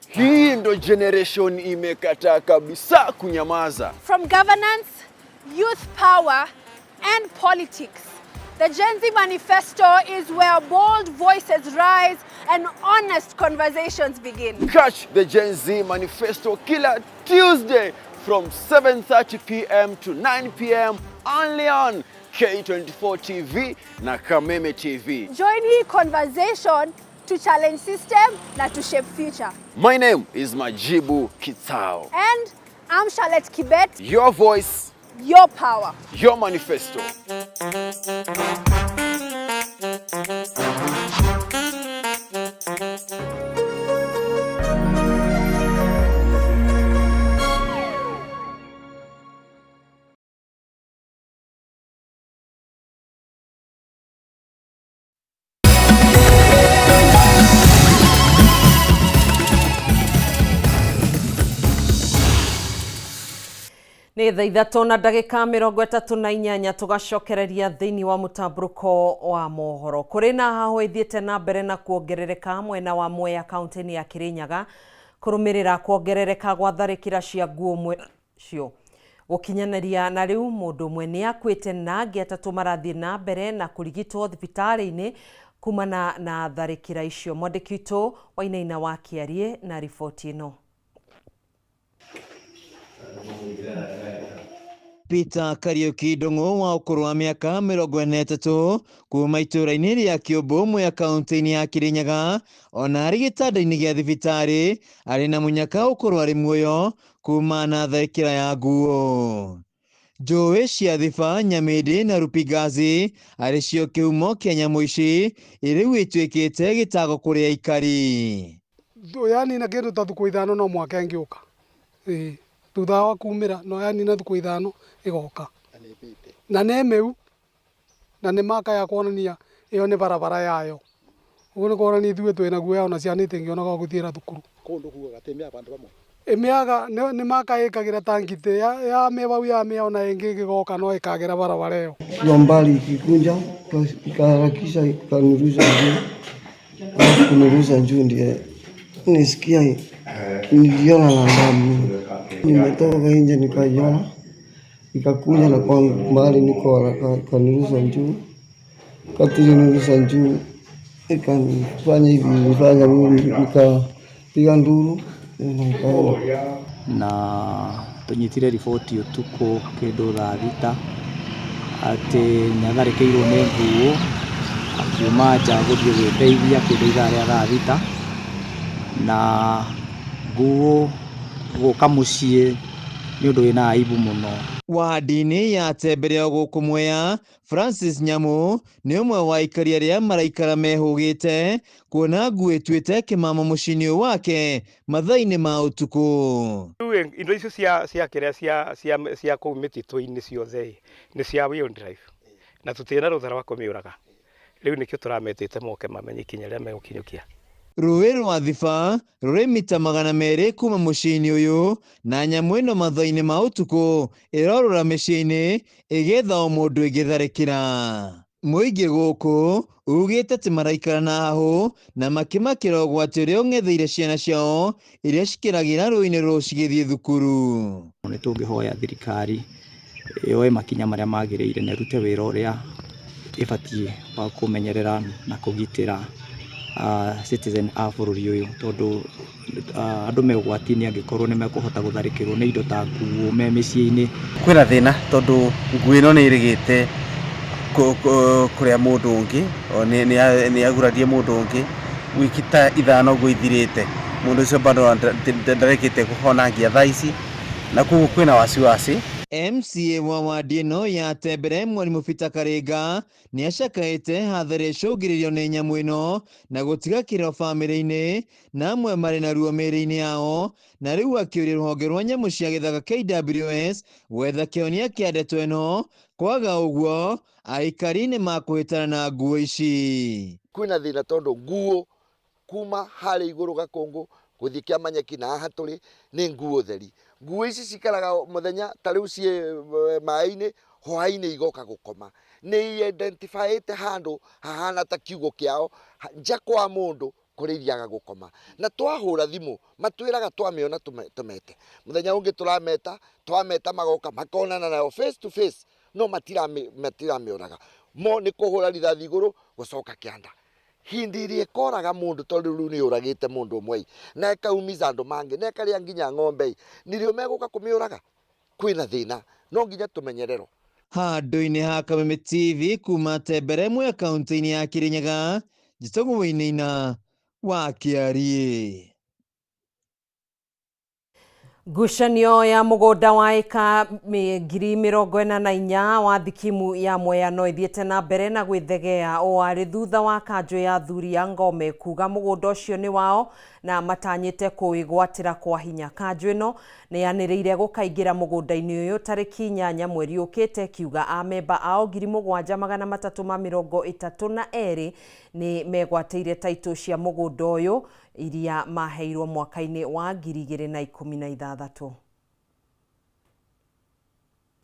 Hii ndo generation imekataa kabisa kunyamaza. From governance, youth power and politics, the Gen Z Manifesto is where bold voices rise and honest conversations begin. Catch the Gen Z Manifesto kila Tuesday from 7:30 p.m. to 9 p.m. only on K24 TV na Kameme TV. Join hii conversation to challenge system na to shape future. My name is Majibu Kitao. And I'm Charlotte Kibet. Your voice, your power, your manifesto. Nĩ thaa ithatũ na ndagĩka 38 tugacokereria thĩinĩ wa mũtambũrũko wa mohoro. Kũrĩ na hahũ ithiĩte na mbere na kuongerereka mwena wa Mwea kaunti-inĩ ya Kĩrĩnyaga kũrũmĩrĩra kuongerereka gwa tharĩkĩra cia nguo mwe cio. Gũkinyanĩria na rĩu mũndũ ũmwe nĩ akuĩte na angĩ atatũ marathiĩ na mbere na kũrigitwo thibitarĩ-inĩ kumana na tharĩkĩra icio. Mwandĩki witũ Wainaina wa Kĩarie na riboti ĩno. Peter Kariuki Ndung'u wa ũkũrũ wa mĩaka 43 kuma itũũra-inĩ rĩa Kĩũmbũ Mwea kaunti-inĩ ya Kĩrĩnyaga ona arĩ gĩtanda-inĩ gĩa thibitarĩ arĩ na mũnyaka ũkũrũ arĩ muoyo kuma na tharĩkĩra ya nguo. Njũĩ cia Thiba, Nyamĩndĩ na Rupigazi arĩ cio kĩhumo kĩa nyamũ ici rĩu ituĩkĩte gĩtago kũrĩ aikari. Yani na kĩndũ ta thikũ ithano no mwaka ngĩũka. Thutha wa kumĩra no yani na thikũ ithano igoka. Na nĩ mĩu na nĩ maka ya kuonania ĩyo nĩ barabara yayo. Ũguo nĩ kuonania ithuĩ twĩna guoya ona ciana itingĩonaga gũthiĩra thukuru. Kũndũ kuugaga atĩ mĩaga bandũ bamwe. Mĩaga nĩ maka ĩkagĩra tangiti ya mĩbau ya mĩa ona ĩngĩ ĩgĩgoka no ĩkagĩra barabara ĩyo. Kwa mbali ikikunja ikaharakisha ikanirusha juu. Kunirusha juu ndiye nisikia niliona na damu. Nimetoka nje nikaiona ikakuja na kwa mbali niko kanirusha juu. Kati nirusha juu ikanifanya hivi nifanya mimi nikapiga nduru na tunyitire riboti utuku kindu thaa thita ati nĩatharĩkĩirwo nĩ nguo akiuma nja gũthiĩ gwĩteithia kĩndũ ithaa rĩa thaa thita na nguo gũka mũciĩ nĩ ũndũ wĩna aibu mũno. Wadi-inĩ ya Tembere gũkũ Mwea, Francis Nyamu nĩ ũmwe wa aikari arĩa maraikara mehũgĩte kuona nguo ĩtuĩte kĩmamo mũciĩ-inĩ wake mathaa-inĩ ma ũtukũ. Indo icio cia kĩrĩa cia kũu mĩtitũ-inĩ ciothe nĩ cia wildlife na tũtirĩ rũtha rwa kũmĩũraga. Rĩu nĩkĩo tũrametĩte moke mamenye ikinya rĩrĩa megũkinyũkia. Rũĩ rwa Thiba rũrĩ mita 200 kuma mũciĩ-inĩ ũyũ na nyamũ ĩno mathaa-inĩ ma ũtukũ ĩrorũra mĩciĩ-inĩ ĩgetha o mũndũ ĩgĩtharĩkĩra. Muingi guku ugite ati maraikara na hahu na makimakira ugwati uria ung'etheire ciana ciao iria cikiragira ruini ru cigithie thukuru. Ni tungihoya thirikari yoe makinya maria magirire na rute wira uria ibatie wa kumenyerera na kugitira citizen a bururi uyu tondu andu me ugwati-ini angikorwo ni mekuhota gutharikirwo ni indo ta nguo me micii-ini. Kwina thina tondu nguo ino ni irigite kuria mundu ungi ni agurarie mundu ungi wiki ta ithano guo ithirite mundu ucio bado ndarekite kuhonangia thaici na kugu kwina wasiwasi. MCA wa wadi ino ya Tembere Mwalimu Peter Karenga ni acakaite hathara icungiririo ni nyamu ino na gutiga kiriro family-ini na amwe mari na ruo mĩĩrĩ-inĩ yao, na riu akiuria ruhonge rwa nyamu cia gĩthaka KWS gwetha kĩhonia kĩa ndeto ĩno, kwaga ũguo aikari nĩ makuhĩtana na nguo ici. Kwina thina tondu nguo kuma harĩ igũrũ Gakungu guthii Kĩamanyeki na haha tũrĩ nĩ nguo theri. Nguo ici cikaraga muthenya ta riu ciĩ maĩ-inĩ, hwaĩ-inĩ igoka gũkoma. Nĩ identifyĩte handũ hahana ta kiugo kĩao nja kwa mũndũ kũrĩa ithiaga gũkoma. Na twahũra thimũ matwĩraga twamĩona tũmete. Muthenya ũngĩ twameta magoka makonana nayo face to face, no matiramĩũraga. Mo nĩ kũhũra rithathi igũrũ gũcoka kĩanda. Hindi iria ĩkoraga mũndũ tondũ rĩu nĩ ũragĩte mũndũ ũmwe na ĩkaumiza andũ mangĩ na ĩkarĩa nginya ng'ombe, nĩrĩo megũka kũmĩũraga. Kwĩna thĩna, no nginya tũmenyererwo. Handũ-inĩ ha Kameme TV kuma Tembere mwe kaunti-inĩ ya Kirinyaga, Njĩtagwo Wainaina wa Kiarie. Ngucanio ya mũgũnda wa eka 44,000 wa thikimu ya Mwea no ithiĩte na mbere na gwĩthegea o arĩ thutha wa kanjũ ya athuri ya Ngome kuga mũgũnda ũcio nĩ wao na matanyĩte kũwĩgwatĩra kwa hinya. Kanjũ ĩno nĩ yanĩrĩire gũkaingĩra mũgũnda-inĩ ũyũ tarĩki 8 mweri ũkĩte, kiuga amemba ao 7,332 nĩ megwatĩire taitũ cia mũgũnda ũyũ iria maheirwo mwaka-inĩ wa 2016.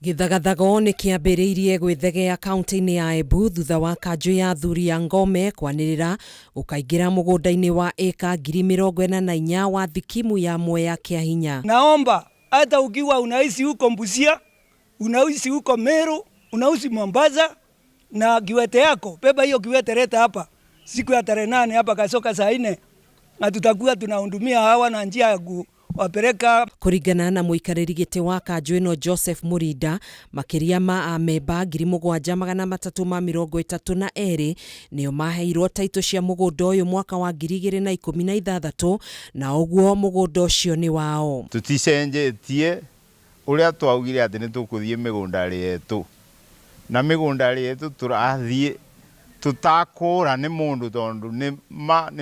Gĩthagathago nĩ kĩambĩrĩirie gwĩthegea kaunti-inĩ ya Embu thutha wa kanjũ ya athuri ya Ngome kwanĩrĩra gũkaingĩra mũgũnda-inĩ wa eka 44,000 wa thikimu ya Mwea kĩa hinya. Naomba hata ukiwa unaishi huko Busia, unaishi huko Meru, unaishi Mombasa na kiwete yako, beba hiyo kiwete leta hapa siku ya tarehe 8 hapa Kasoka saa 4 na tutakuwa tunahudumia hawa na njia ya wapeleka. Kuringana na muikarĩri gĩtĩ wa kanjũ ĩno Joseph Murinda, makĩria ma amemba 7,332 nĩo maheirwo taitũ cia mũgũnda ũyũ mwaka wa 2016 na ũguo mũgũnda ũcio nĩ wao. Tuticenjetie ũrĩa twaugire atĩ nĩ tũkũthiĩ mĩgũnda yetu, na mĩgũnda yetu tũrathiĩ tutakũra nĩ mũndũ tondu nĩ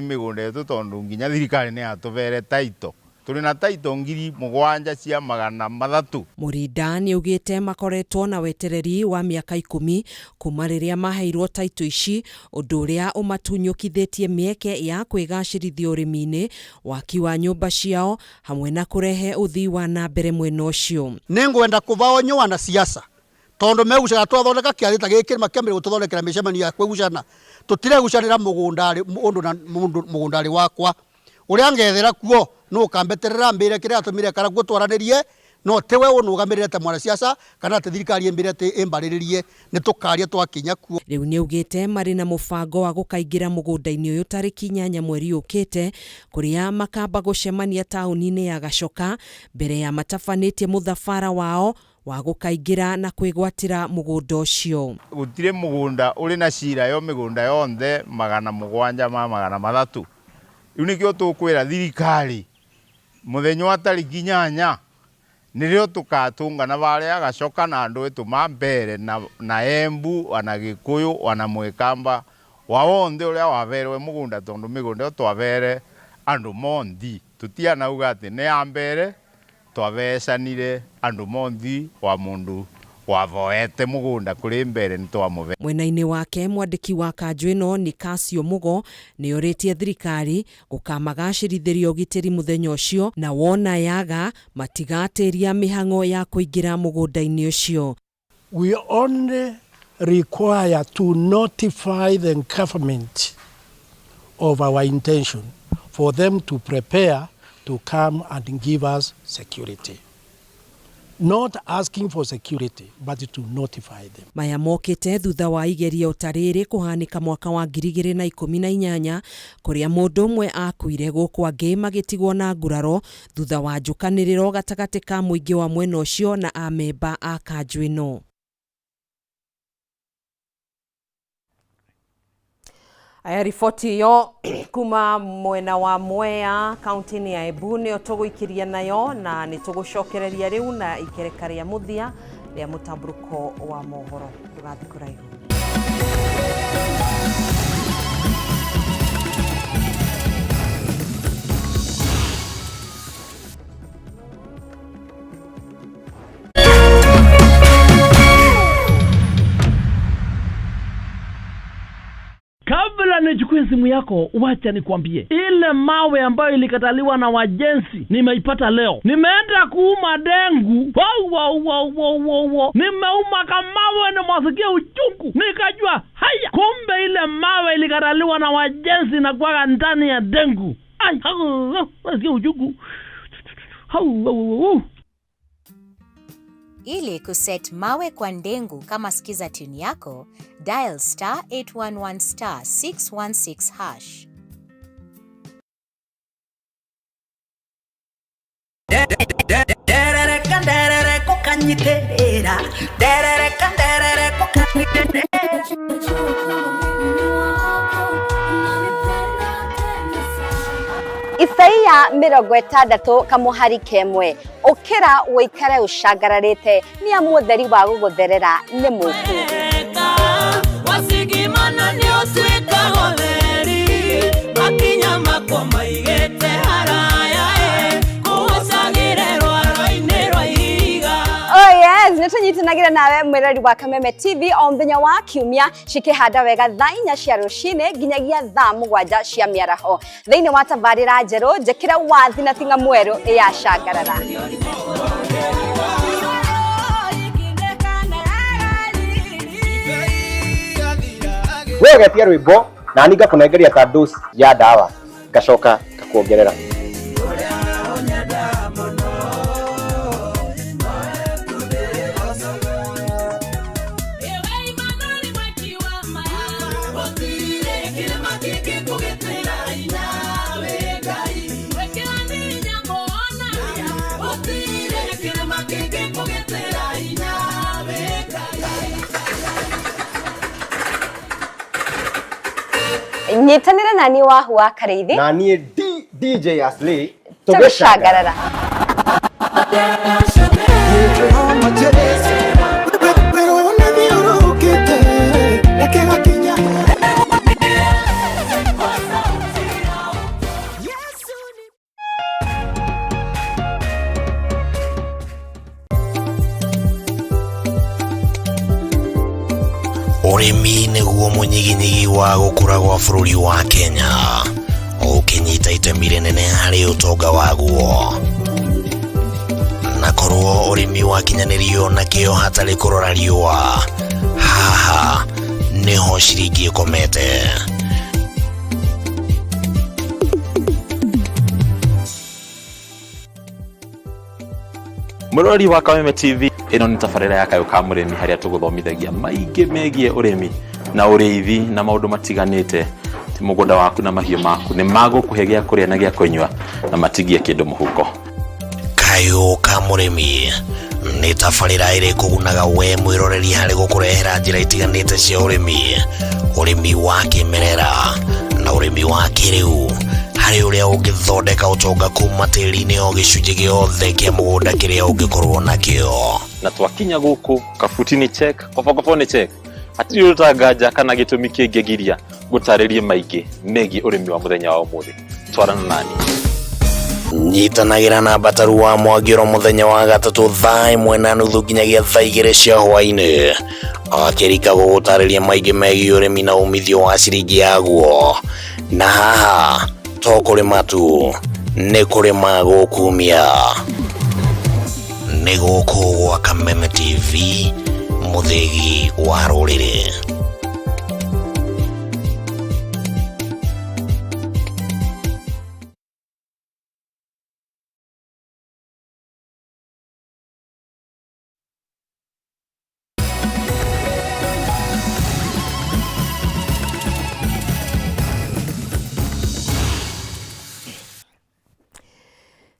mĩgũnda yetu tondu nginya thirikari nĩ yatũbere taito. Tũrĩ na taito 7,300. Murinda nĩ augĩte makoretwo na wetereri wa mĩaka 10 kuma rĩrĩa maheirwo taito ici, ũndũ ũrĩa ũmatunyũkithĩtie mĩeke ya kwĩgacĩrithia ũrĩmi-inĩ, waki wa nyũmba ciao hamwe na kũrehe ũthii wa na mbere mwena ũcio. Nĩ ngwenda kũbaonyo wana siasa tondu megucaga twathondeka kĩarĩta gĩkĩ makĩambĩrĩria gũtũthondekera mĩcemanio ya kwĩgucana. Tũtiregucanĩra mũgũndarĩ wakwa ũrĩa ngethera kuo no kambeterera mbĩre kĩrĩa atũmire kara kuo twaranĩrie, no tewe ũnũgamĩrĩre ta mwana siasa kana atĩ thirikari ĩmbĩre ĩmbarĩrĩrie nĩ tũkaria twakinya kuo. Rĩu nĩ augĩte marĩ na mũbango wa gũkaingĩra mũgũnda-inĩ ũyũ tarĩki 8 mweri ũkĩte, kũrĩa makamba gũcemania taũni-inĩ ya Gacoka mbere ya matabanĩtie mũthabara wao wa gũkaingĩra na kwĩgwatĩra mũgũnda ũcio. Gũtirĩ mũgũnda ũrĩ na cira yo mĩgũnda yonthe 700,300. Rĩu nĩkĩo tũkwĩra thirikari mũthenya wa tarĩki 8 nĩrĩo tũgatũngana barĩa Gacoka na andũ etu mambere na Embu wana Gĩkũyũ wana Mwĩkamba wa wonthe ũrĩa waberwe mũgũnda tondu mĩgũnda ĩyo twabere andũ monthi. Tũtianauga atĩ nĩ ambere, twabecanire andũ monthi wa mũndũ wavoete mũgũnda kũrĩ mbere nĩ twamũbe. Mwena-inĩ wake mwandĩki wa kanjũ ĩno nĩ Kasio Mugo nĩ orĩtie thirikari gũkamagacĩrithĩrio ũgitĩri mũthenya ũcio, na wona yaga matigatĩria mĩhang'o ya kũingĩra mũgũnda-inĩ ũcio. We only require to notify the government of our intention for them to prepare to come and give us security. Not asking for security, but to notify them. Maya mokite thutha wa igerio tariri kuhanika mwaka wa 2018 kuria mundu umwe akuire guku angi magitigwo na nguraro thutha wa njukaniriro gatagati ka muingi wa mwena ucio na amemba a kanju ino. Aya ripoti yo kuma mwena wa Mwea kaunti ya Embu ni tuguikiria nayo na ni tugucokereria riu na ikereka ria muthia ria mutamburuko wa mohoro tugathi kuraihu. Kabla nichukue simu yako, wacha nikwambie. Ile mawe ambayo ilikataliwa na wajenzi, nimeipata leo. Nimeenda kuuma dengu. Nimeuma kamawe na mwasikia uchungu. Nikajua, haya, kumbe ile mawe ilikataliwa na wajenzi na kuwaka ndani ya dengu. Mwasikia uchungu. Ili kuset mawe kwa ndengu kama skiza tune yako, dial *811*616#. Isaia 60 kamuhari kemwe ukira wikare ushagararite ni amutheri wa gugutherera ni muku wasigimana ni osweka gotheri makinya makoma igete haraya kuhosagire rwaro-ini rwa iga. Oh yes, nitunyitanagira nawe mwirori wa Kameme TV o muthenya wa kiumia cikihanda wega thaa 4 cia rucine nginyagia thaa 7 cia miaraho thiini wa tabarira njeru njikira wathi na tinga mweru ya shagarara. Wewe getia rwimbo na ninga kunengeria ta dose ya dawa gacoka gakuongerera. Nyitanira nani wa huwa Kareithi na niĩ DJ Asli tugishagarara. Urimi niguo munyiginyigi wa gukura gwa bururi wa Kenya, ukinyita itemi rinene hari utonga waguo. Na korwo urimi wakinyanirio na kio hatari kurora riua, haha niho ciringi ikomete. Murori wa Kameme TV, ino ni tafarira ya Kayuka Murimi haria tuguthomithagia maingi megie urimi na uriithi na maundu matiganite. Ti mugunda waku na mahiu maku ni magukuhe gia kuria na gia kunywa na matigie kindu muhuko. Kayuka Murimi ni tafarira iri kugunaga we mwiroreri hari gukurehera njira itiganite cia urimi, urimi wa kimerera na urimi wa kiriu, hari uria ungithondeka utonga kuma tiri-ini o gicunji giothe kia mugunda kiria ungikorwo nakio. Na twakinya guku kabutini check, kobokoboni check, hatiri utagaja kana gitumi kingigiria gutaririe maingi megie urimi wa muthenya wa umuthi. Twarana nani nyitanagira na bataru wa Mwagiro muthenya wa gatatu thaa 1:30 nginyagia thaa 2 cia hwaini, akirika gutariria maingi megie urimi na umithio wa ciringi yaguo. Na haha to kurima tu, ni kurima gukumia. Ni guku gwa Kameme TV, muthigi wa ruriri.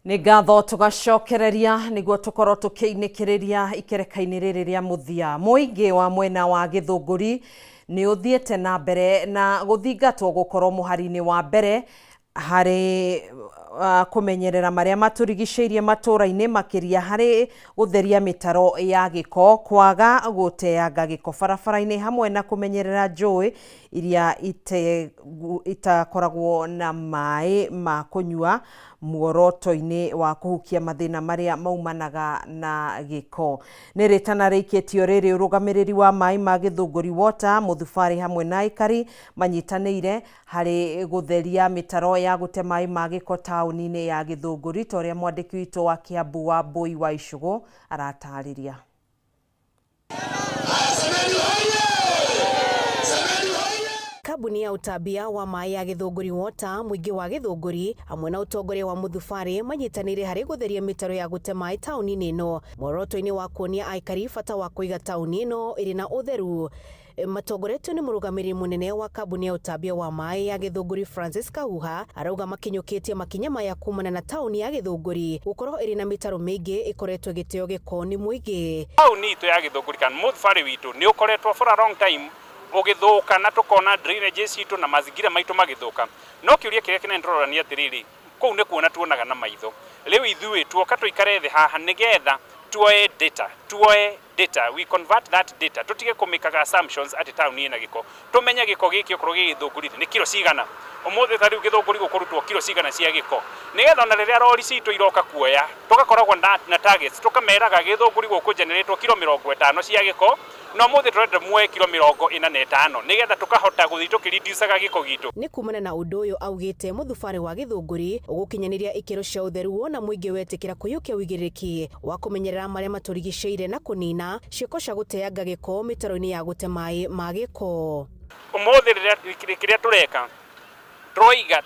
Nĩ ngatho tugacokereria nĩguo tukorwo tukiinĩkĩrĩria ikereka-inĩ rĩrĩ rĩa mũthia. Mũingĩ wa mwena wa Gĩthũngũri nĩ ũthiĩte na mbere na gũthingatwo gũkorwo mũhari-inĩ wa mbere harĩ kumenyerera marĩa maturigicĩirie matũra-inĩ, makĩria harĩ gũtheria mĩtaro ya gĩko, kwaga gũteanga gĩko barabara-inĩ, hamwe na kumenyerera njũĩ iria itakoragwo na maĩ ma kũnyua muoroto-inĩ wa kũhukia mathĩna marĩa maumanaga na gĩko. Nĩ rĩtana rĩikĩtio rĩrĩ ũrũgamĩrĩri wa maĩ ma Gĩthũngũri Water, mũthubarĩ hamwe na aikari manyitanĩire harĩ gũtheria mĩtaro ya gũte maĩ ma gĩko taũni-inĩ ya Gĩthũngũri, ta ũrĩa mwandĩki witũ wa Kiambu wa Mbũi wa Icũgũ aratarĩria. Kambuni ya utambia wa maĩ ya Gĩthũngũri Water, mũingĩ wa Gĩthũngũri hamwe na utongoria wa mũthubarĩ manyitanĩire harĩ gũtheria mĩtaro ya gũte maĩ taũni-inĩ ĩno, muoroto-inĩ wa kuonia aikari bata wa kũiga taũni ĩno ĩrĩ na ũtheru. Matongoretio nĩ mũrũgamĩrĩri mũnene wa kambuni ya utambia wa maĩ ya Gĩthũngũri Francis Kahuha arauga makinyũkĩtie makinya maya kumana na taũni ya Gĩthũngũri gũkorwo ĩrĩ na mĩtaro mĩingĩ ĩkoretwo ĩgĩteo gĩko nĩ mũingĩ. Taũni itũ ya Gĩthũngũri kana mũthubarĩ witũ nĩ ũkoretwo for a long time ũgĩthũka na tukona drainage citũ na mazingira maitũ magĩthũka. No kĩũria kĩrĩa kĩnene ndĩrorania atĩrĩrĩ, kũu nĩ kuona tuonaga na maitho. Rĩu ithuĩ tuoka tũikare thĩ haha nĩgetha tuoe data, we convert that data, tutige kũmĩkaga assumptions ati taũni ĩna gĩko. Tũmenye gĩko gĩkĩ okorwo gĩgĩthũngũrire nĩ kilo cigana. Ũmũthĩ ta rĩu Gĩthũngũri gũkũrutwo kilo cigana cia gĩko. Nĩgetha ona rĩrĩa rori citũ iroka kuoya, tugakoragwo na targets, tukameraga Gĩthũngũri gũkũ generate kilo 50 cia gĩko. No mũthĩ tũrenda muoye kilo 45 nĩgetha tukahota gũthiĩ tũkĩreducaga gĩko gitũ. Nĩ kumana na ũndũ ũyũ augĩte mũthubarĩ wa Gĩthũngũri ũgũkinyanĩria ikĩro cia ũtheru na mũingĩ wetĩkĩra kũiyũkia ũigĩrĩrĩki wa kũmenyerera marĩa matũrigicĩirie na kũnina ciĩko cia gũteanga gĩko mĩtaro-inĩ ya gũte maĩ ma gĩko. Ũmũthĩ kĩrĩa tũreka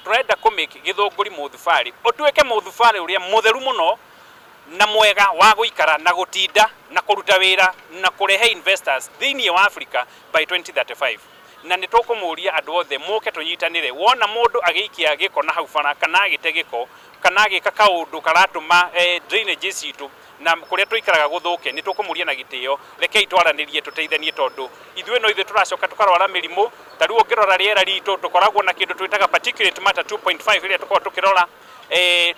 tũrenda kũmĩki Gĩthũngũri mũthubarĩ ũtuĩke mũthubarĩ ũrĩa mũtheru mũno na mwega wa gũikara na gũtinda na kũruta wĩra na kũrehe investors thĩinĩ wa Africa by 2035. Na nĩ tũkũmũria andũ othe mũke tũnyitanĩre, wona mũndũ agĩikia gĩko na hau bara kana agĩte gĩko kana agĩka kaũndũ karatũma drainage citũ na kũrĩa tũikaraga gũthũke, nĩ tũkũmũria na gĩtĩo, rekei twaranĩrie tũteithanie, tondũ ithuĩ no ithuĩ tũracoka tũkarwara mĩrimũ. Ta rĩu ũngĩrora rĩera ritũ tũkoragwo na kĩndũ twĩtaga particulate matter 2.5 ĩrĩa tũkoragwo tũkĩrora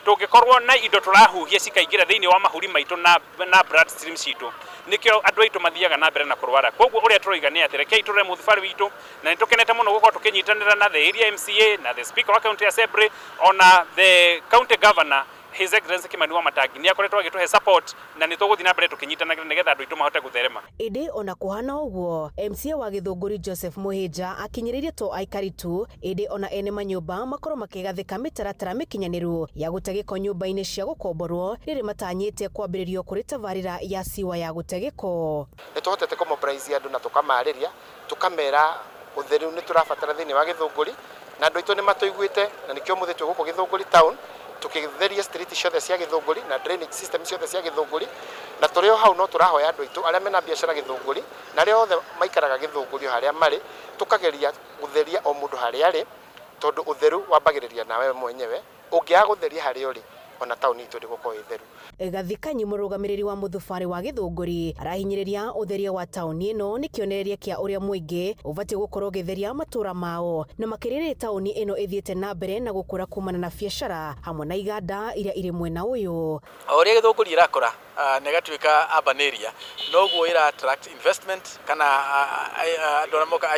tũngĩkorwo na indo tũrahuhia cikaingĩra thĩinĩ wa mahuri maitũ na blood stream citũ, nĩkĩo andũ aitũ mathiaga na mbere na kũrwara. Koguo ũrĩa tũroiga nĩ atĩ rekei tũrore mũthubarĩ witũ, na nĩ tũkenete mũno gũkorwo tũkĩnyitanĩra na the area MCA na the speaker wa county assembly ona the county governor His Excellency Kimani Wamatangi nĩ akoretwo agĩtũhe support, na nĩ tũgũthiĩ na mbere tũkĩnyitanagĩra nĩgetha andũ aitũ mahote gũtherema. Ĩndĩ ona kũhana ũguo, MCA wa Gĩthũngũri Joseph Mũhĩnja akinyĩrĩirie to aikari tu, ĩndĩ ona ene manyũmba makorwo makĩgathĩka mĩtaratara mĩkinyanĩru ya gũte gĩko nyũmba-inĩ cia gũkomborwo rĩrĩ matanyĩte kwambĩrĩrio kũrĩ tabarĩra ya siwa ya gũte gĩko. Nĩ tũhotete kũmobilize andũ na tũkamarĩria, tũkamera ũtheru nĩ tũrabatara thĩinĩ wa Gĩthũngũri, na andũ aitũ nĩ matũiguĩte, na nĩkĩo mũthĩ tũgũkũ Gĩthũngũri town tukitheria street ciothe cia Gĩthũngũri na drainage system ciothe cia Gĩthũngũri, na tũrĩ o hau no tũrahoya andũ aitũ arĩa mena biacara Gĩthũngũri na arĩa othe maikaraga Gĩthũngũri harĩa marĩ, tukageria gũtheria o mũndũ harĩa arĩ, tondũ ũtheru wambagĩrĩria nawe mwenyewe. Ũngĩaga gũtheria harĩa ũrĩ, ona taũni itũ ndĩgũkorwo ĩ theru. Gathikanyi mũrũgamĩrĩri wa mũthubarĩ wa Gĩthũngũri arahinyĩrĩria ũtheria wa taũni ĩno nĩ kĩonereria kĩa ũrĩa mũingĩ ũbatiĩ gũkorwo ũgĩtheria matũra mao, na makĩrĩrĩria taũni ĩno ĩthiĩte na mbere na gũkũra kumana na biacara hamwe na iganda iria irĩ mwena ũyũ. O ũrĩa Gĩthũngũri ĩrakũra na ĩgatuĩka urban area, noguo ĩra attract investment kana andũ arĩa moka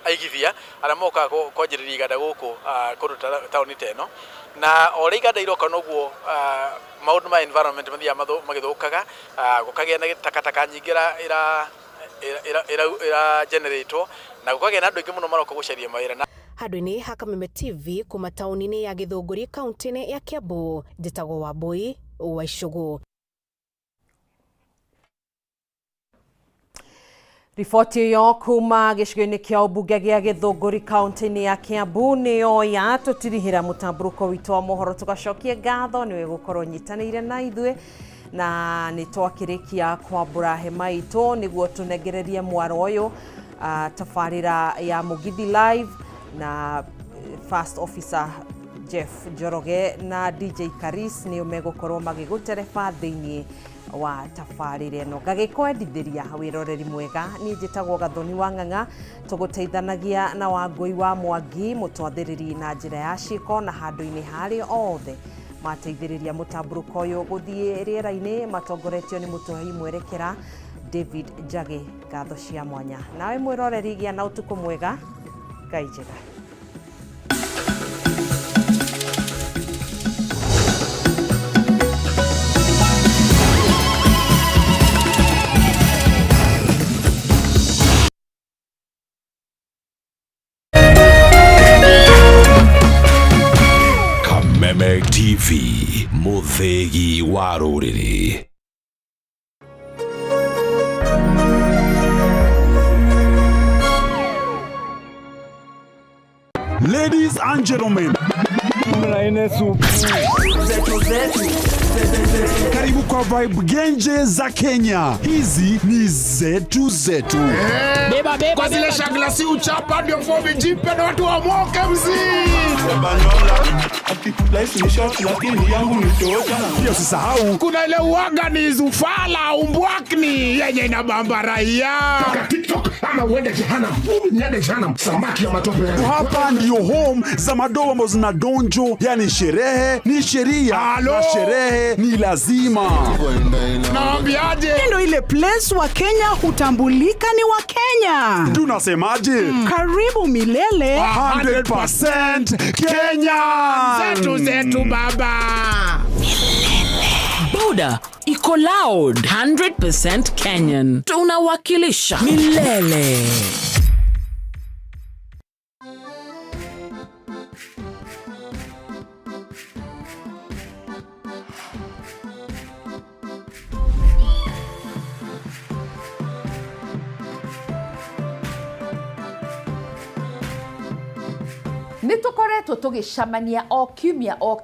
aigithia arĩa moka kwanjĩrĩria iganda gũkũ kũruta taũni ta ĩno, na o ũrĩa iganda iroka noguo maũndũ ma environment mathiaga magĩthũkaga, gũkagĩa na takataka nyingĩ ĩra generate, na gũkagĩa na andũ aingĩ mũno maroka gũcaria mawĩra. Handũ-inĩ ha Kameme TV kuma taũni-inĩ ya Gĩthũngũri kaunti-inĩ ya Kiambu, njĩtagwo Wambũi wa Icũgũ. Riboti ĩyo kuma gĩcigo-inĩ kĩa ũmbunge gĩa Gĩthũngũri kaunti-inĩ ya Kiambu nĩyo yatũtirihĩra mũtambũrũko witũ wa mohoro tugacokie ngatho nĩwe gũkorwo nyitanĩire na ithuĩ na nĩ twakĩrĩkia kwambũra hema itũ nĩguo tũnengererie mwaro ũyũ tabarĩra ya Mugithi Live na First Officer Jeff Njoroge na DJ Karis nĩo megũkorwo magĩgũtereba thĩinĩ wa tabarĩra ĩno ngagĩkwendithĩria wĩroreri mwega niĩ njĩtagwo Gathoni wa Ng'ang'a tũgũteithanagia na Wangũi wa Mwangi mũtwathĩrĩri na njĩra ya ciĩko na handũ-inĩ harĩ othe mateithĩrĩria mũtambũrũko ũyũ gũthiĩ rĩera-inĩ matongoretio nĩ mũtũhei mwerekera David Njagi. Ngatho cia mwanya nawe mwĩroreri gĩa na ũtukũ mwega Ngai njega. Kameme TV, Muthegi wa Rũrĩrĩ. Ladies and gentlemen, karibu kwa vibe genje za Kenya. Hizi ni zetu zetu. Beba kwa zile shaglasi uchapa ndio fomi jipe na watu wa moke mzii. Pia usisahau kuna ile uwaga ni zufala umbwakni yenye inabamba raia. Toka TikTok ama uende jehanamu. Niende jehanamu samaki ya matope. Hapa ndio home za madoa ambazo zina donjo, yani sherehe ni sheria na sherehe ni lazima. Naambiaje? Ndio ile place wa Kenya hutambulika ni wa Kenya. Tunasemaje? Karibu milele 100% Kenya. Zetu zetu baba. Boda iko loud 100% Kenyan. Tunawakilisha milele. Nitukoretwo tugicamania o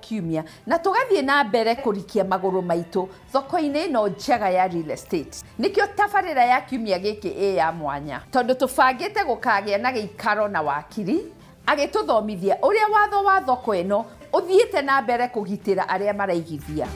kiumia na tugathie na mbere kurikia maguru maitu thoko-ini no njega ya real estate. Nikio tabarira ya kiumia giki ya mwanya tondu tubangite gukagia na giikaro na wakiri agituthomithia uria watho wa thoko ino uthiite na mbere kugitira aria maraigithia.